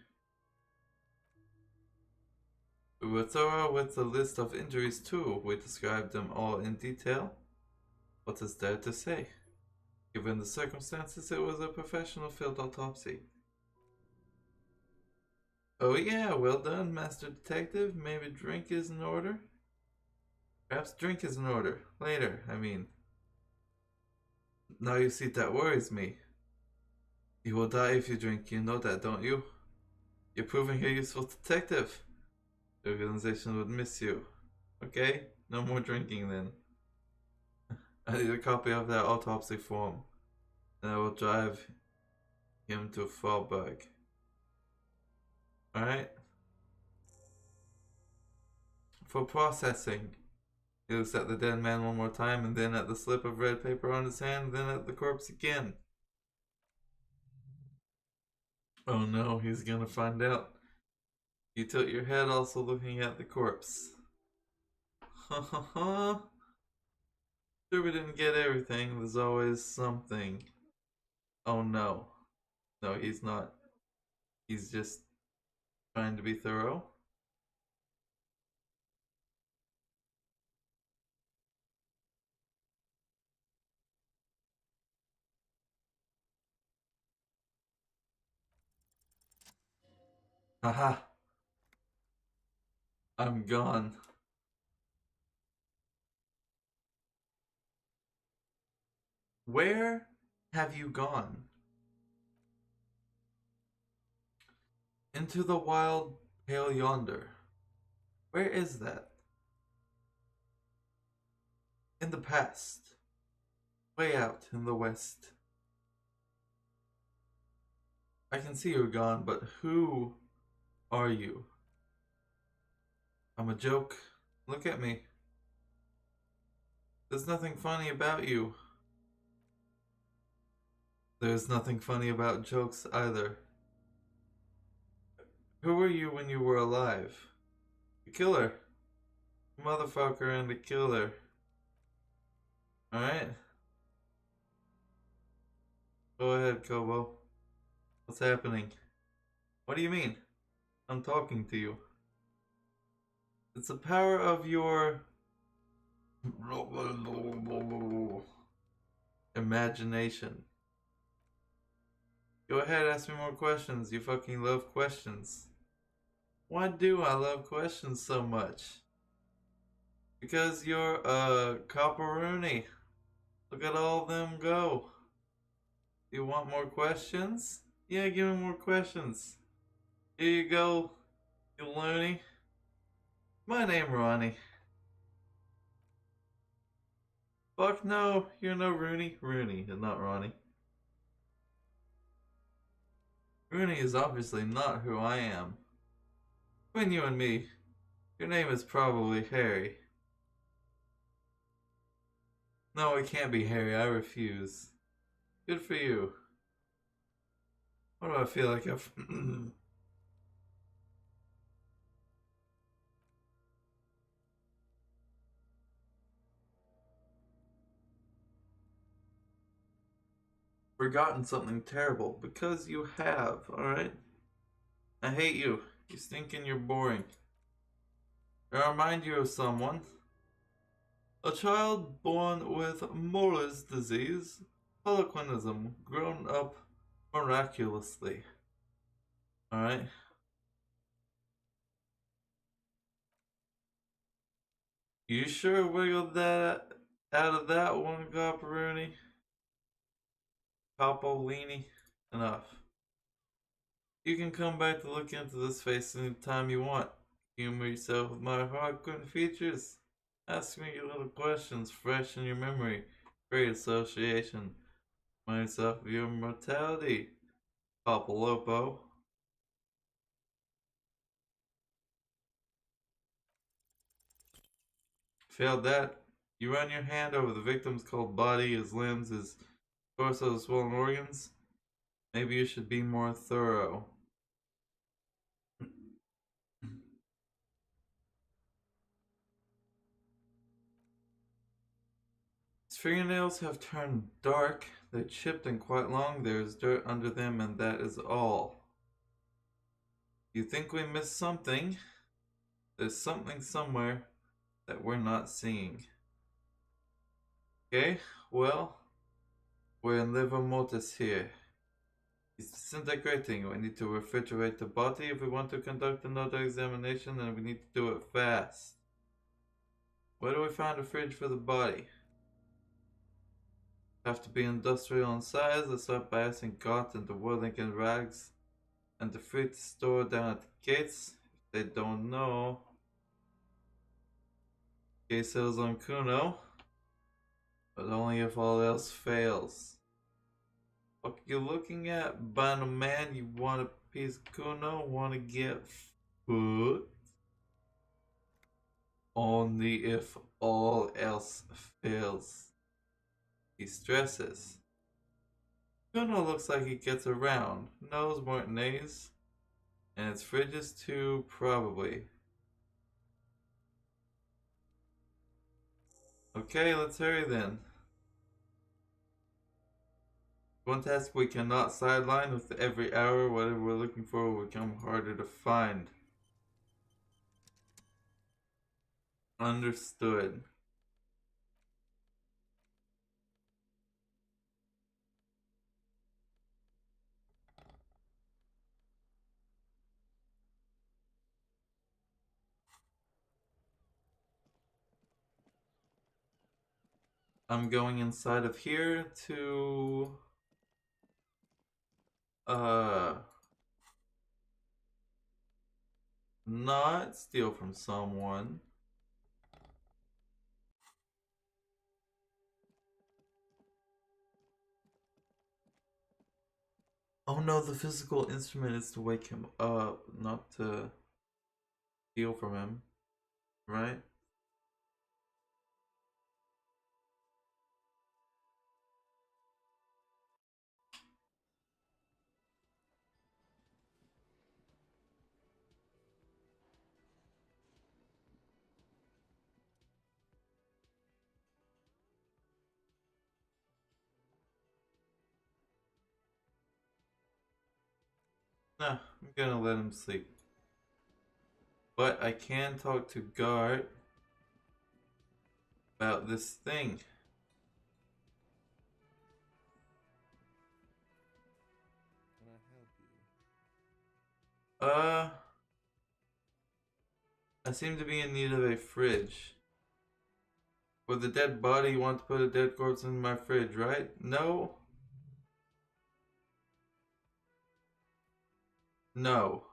We were thorough with the list of injuries too. We described them all in detail. What is there to say? Given the circumstances, it was a professional field autopsy. Oh yeah, well done, Master Detective. Maybe drink is in order? Perhaps drink is in order. Later, I mean. Now you see, that worries me. You will die if you drink, you know that, don't you? You're proving a useful detective. The organization would miss you. Okay, no more drinking then. I need a copy of that autopsy form, and I will drive him to Fallberg. Alright? For processing. He looks at the dead man one more time, and then at the slip of red paper on his hand, then at the corpse again. Oh no, he's gonna find out. You tilt your head, also looking at the corpse. Ha ha ha. Sure, we didn't get everything. There's always something. Oh no. No, he's not. He's just trying to be thorough. Haha. I'm gone. Where have you gone? Into the wild pale yonder. Where is that? In the past. Way out in the west. I can see you're gone, but who are you? I'm a joke. Look at me. There's nothing funny about you. There's nothing funny about jokes either. Who were you when you were alive? A killer. A motherfucker and a killer. Alright? Go ahead, Kobo. What's happening? What do you mean? I'm talking to you. It's the power of your imagination. Go ahead, ask me more questions. You fucking love questions. Why do I love questions so much? Because you're a copperoonie. Look at all of them go. You want more questions? Yeah, give me more questions. Here you go, you loony. My name Ronnie. Fuck no, you're no Rooney. Rooney is not Ronnie. Rooney is obviously not who I am. Between you and me, your name is probably Harry. No, it can't be Harry, I refuse. Good for you. What do I feel like I've... forgotten something terrible? Because you have, alright? I hate you. You stink and you're boring. I remind you of someone. A child born with Muller's disease, Harlequinism, grown up miraculously. Alright? You sure wiggled that out of that one, Gopperoonie? Coppolini? Enough. You can come back to look into this face anytime you want. Humor yourself with my hardcore features. Ask me your little questions fresh in your memory. Great association. Remind yourself of your mortality. Papalopo. Failed that. You run your hand over the victim's cold body, his limbs, his torso, his swollen organs. Maybe you should be more thorough. His fingernails have turned dark. They're chipped and quite long. There's dirt under them, and that is all. You think we missed something? There's something somewhere that we're not seeing. Okay, well, we're in liver mortis here. It's disintegrating. We need to refrigerate the body if we want to conduct another examination, and we need to do it fast. Where do we find a fridge for the body? Have to be industrial in size. Let's start by asking Gott and the Whirlington Rags and the freight store down at the gates. If they don't know, Gay sells on Kuno, but only if all else fails. What you looking at, Bino Man? You want a piece of Kuno? Want to get food? Only if all else fails. He stresses. Kuno looks like he gets around. Knows Martinez. And its fridges too, probably. Okay, let's hurry then. One task we cannot sideline. With every hour, whatever we're looking for will become harder to find. Understood. I'm going inside of here to not steal from someone. Oh no, the physical instrument is to wake him up, not to steal from him, right? Nah, I'm gonna let him sleep. But I can talk to Guard about this thing. Can I help you? I seem to be in need of a fridge. With a dead body, you want to put a dead corpse in my fridge, right? No? No.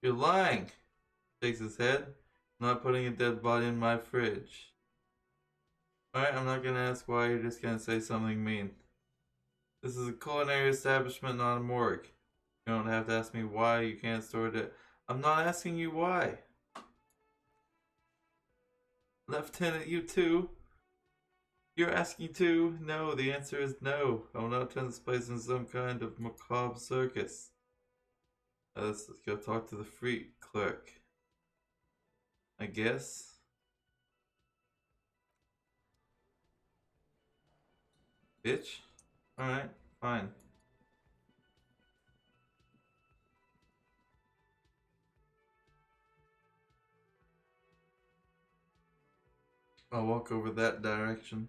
You're lying. Shakes his head. I'm not putting a dead body in my fridge. Alright, I'm not gonna ask why, you're just gonna say something mean. This is a culinary establishment, not a morgue. You don't have to ask me why you can't store it. I'm not asking you why. Lieutenant, you too? You're asking too? No, the answer is no. I will not turn this place into some kind of macabre circus. Let's go talk to the freak clerk. I guess. Bitch? Alright, fine. I'll walk over that direction.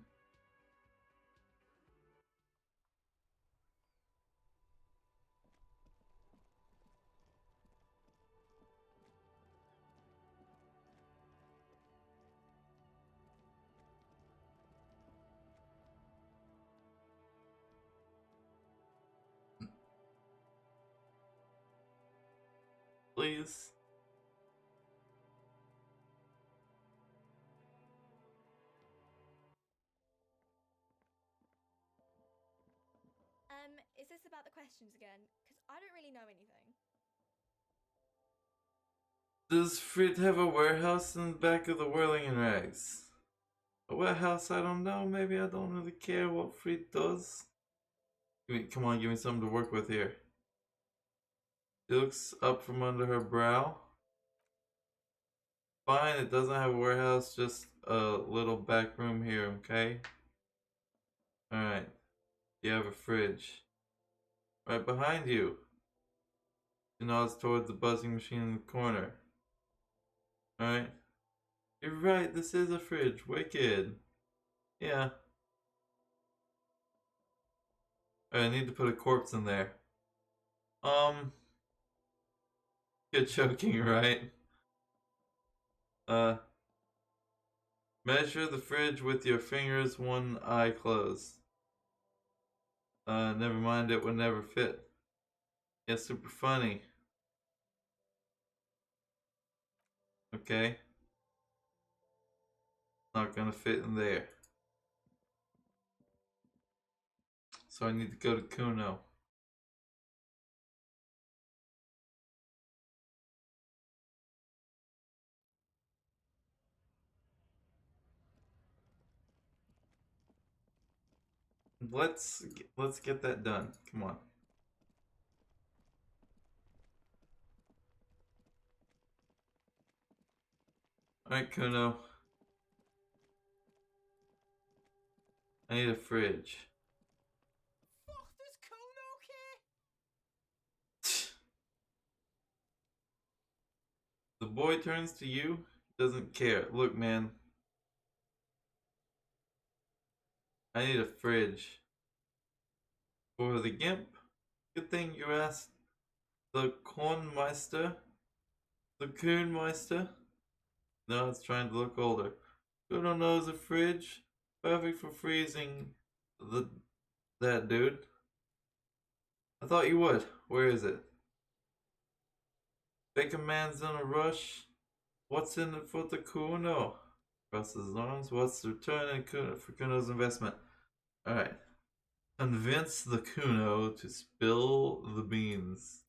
Please. Is this about the questions again? Because I don't really know anything. Does Frit have a warehouse in the back of the Whirling in Rags? A warehouse? I don't know. Maybe I don't really care what Frit does. Come on, give me something to work with here. She looks up from under her brow. Fine, it doesn't have a warehouse, just a little back room here, okay? Alright. You have a fridge. Right behind you. She nods towards the buzzing machine in the corner. Alright. You're right, this is a fridge. Wicked. Yeah. I need to put a corpse in there. You're joking, right? Measure the fridge with your fingers, one eye closed. Never mind, it would never fit. Yeah, super funny. Okay. Not gonna fit in there. So I need to go to Kuno. Let's get that done. Come on. Alright, Kuno. I need a fridge. Fuck, does Kuno care? The boy turns to you, doesn't care. Look, man. I need a fridge. For the Gimp? Good thing you asked. The Kornmeister? The Kuhnmeister? No, it's trying to look older. Kuno knows a fridge. Perfect for freezing that dude. I thought you would. Where is it? Bacon Man's in a rush. What's in it for the Kuno? Crosses his arms. What's the return in for Kuno's investment? Alright. Convince the Kuno to spill the beans.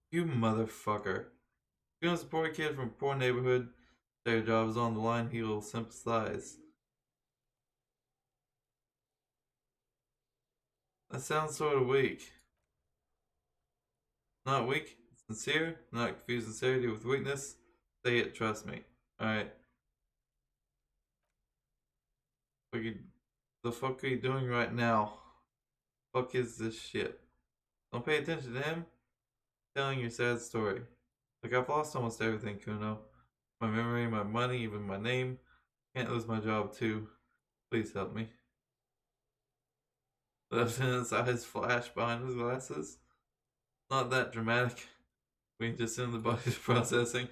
You motherfucker. Kuno's a poor kid from a poor neighborhood. Their job is on the line, he will sympathize. That sounds sort of weak. Not weak, sincere, not confuse sincerity with weakness. Say it, trust me. Alright. The fuck are you doing right now? Fuck is this shit? Don't pay attention to him. Telling your sad story. Like, I've lost almost everything, Kuno. My memory, my money, even my name. Can't lose my job too. Please help me. The lieutenant's eyes flash behind his glasses. Not that dramatic. We can just assume the body's processing.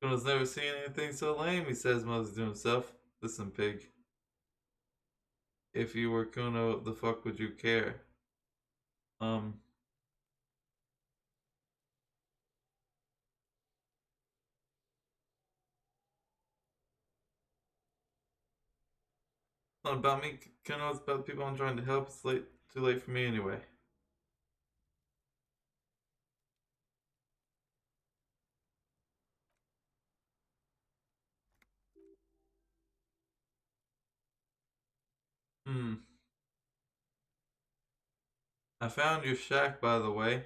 Kuno's never seen anything so lame, he says mostly to himself. Listen, pig. If you were Kuno, the fuck would you care? It's not about me, Kuno, it's about the people I'm trying to help. It's too late for me anyway. I found your shack, by the way.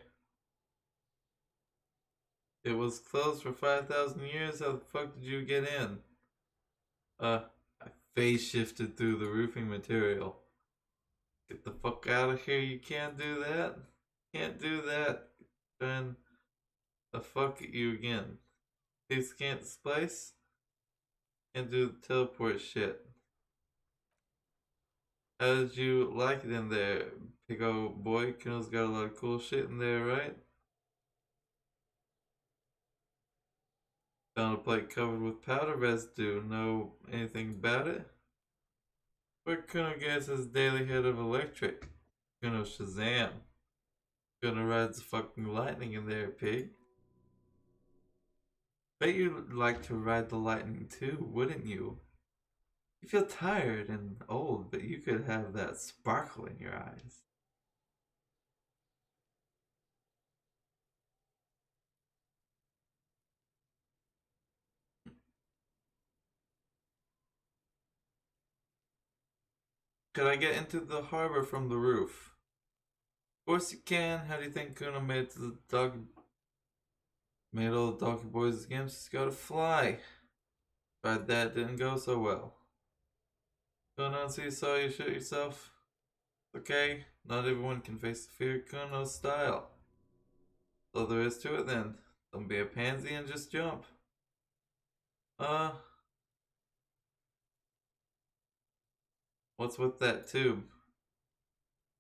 It was closed for 5,000 years. How the fuck did you get in? I phase shifted through the roofing material. Get the fuck out of here. You can't do that. Can't do that. Then the fuck at you again. Please can't displace. Can't do the teleport shit. How did you like it in there, big old boy? Kuno's got a lot of cool shit in there, right? Found a plate covered with powder residue. Know anything about it? Where Kuno gets his daily hit of electric? Kuno Shazam. Kuno rides the fucking lightning in there, pig. Bet you'd like to ride the lightning too, wouldn't you? You feel tired and old, but you could have that sparkle in your eyes. Could I get into the harbor from the roof? Of course you can. How do you think Kuno made it to the dock? Made all the donkey boys' games just gotta fly. But that didn't go so well. Kuno, so you saw you shit yourself? Okay, not everyone can face the fear of Kuno's style. So there is to it then. Don't be a pansy and just jump. What's with that tube?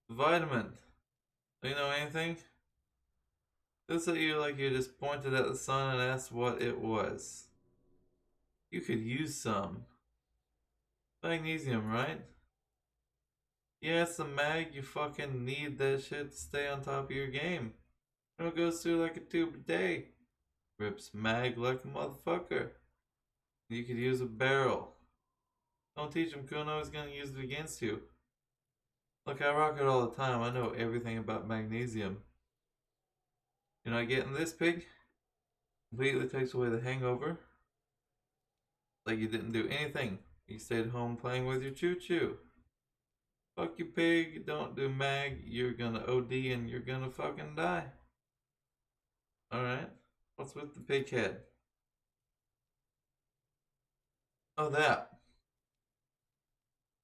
Vitamin. Do you know anything? Looks at you like you just pointed at the sun and asked what it was. You could use some. Magnesium, right? Yeah, it's the mag. You fucking need that shit to stay on top of your game. It goes through like a tube a day. Rips mag like a motherfucker. You could use a barrel. Don't teach him, Kuno is gonna use it against you. Look, I rock it all the time. I know everything about magnesium. You're not getting this, pig? Completely takes away the hangover. Like you didn't do anything. You stayed home playing with your choo-choo. Fuck you, pig. Don't do mag. You're gonna OD and you're gonna fucking die. Alright. What's with the pig head? Oh, that.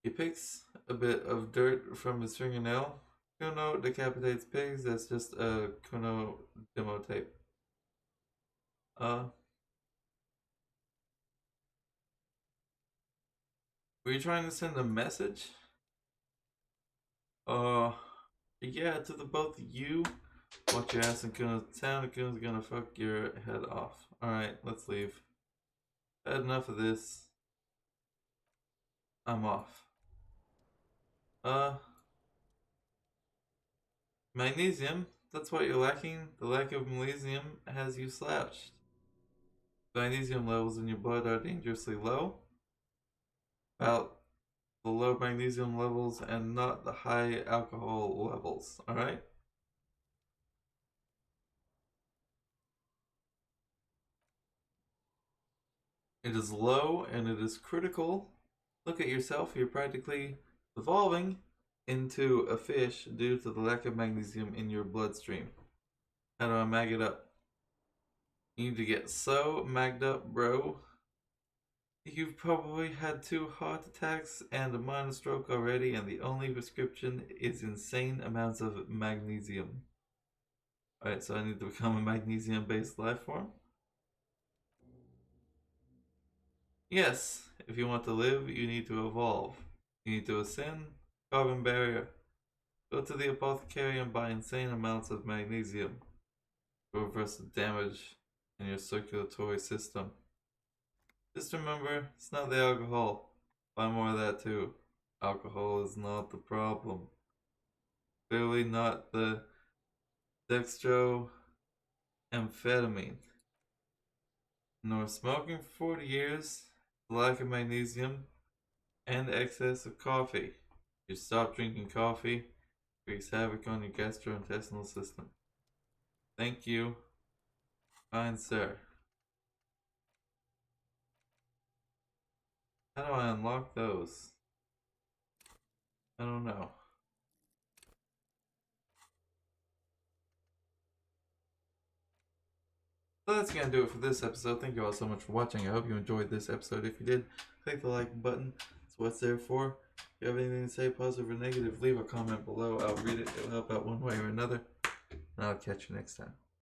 He picks a bit of dirt from his fingernail. Kuno decapitates pigs. That's just a Kuno demo tape. Were you trying to send a message? Yeah, to the both of you. Watch your ass in Kuno's town, and Kuno's gonna fuck your head off. Alright, let's leave. Had enough of this. I'm off. Magnesium, that's what you're lacking. The lack of magnesium has you slouched. Magnesium levels in your blood are dangerously low. About the low magnesium levels and not the high alcohol levels, alright? It is low and it is critical. Look at yourself, you're practically evolving into a fish due to the lack of magnesium in your bloodstream. How do I mag it up? You need to get so magged up, bro. You've probably had 2 heart attacks and a minor stroke already, and the only prescription is insane amounts of magnesium. Alright, so I need to become a magnesium-based life form. Yes, if you want to live, you need to evolve. You need to ascend, carbon barrier. Go to the apothecary and buy insane amounts of magnesium to reverse the damage in your circulatory system. Just remember, it's not the alcohol. Buy more of that too. Alcohol is not the problem. Clearly not the dextroamphetamine. Nor smoking for 40 years, the lack of magnesium, and excess of coffee. You stop drinking coffee, wreaks havoc on your gastrointestinal system. Thank you, fine sir. How do I unlock those? I don't know. So that's gonna do it for this episode. Thank you all so much for watching. I hope you enjoyed this episode. If you did, click the like button. That's what it's there for. If you have anything to say, positive or negative, leave a comment below. I'll read it. It'll help out one way or another. And I'll catch you next time.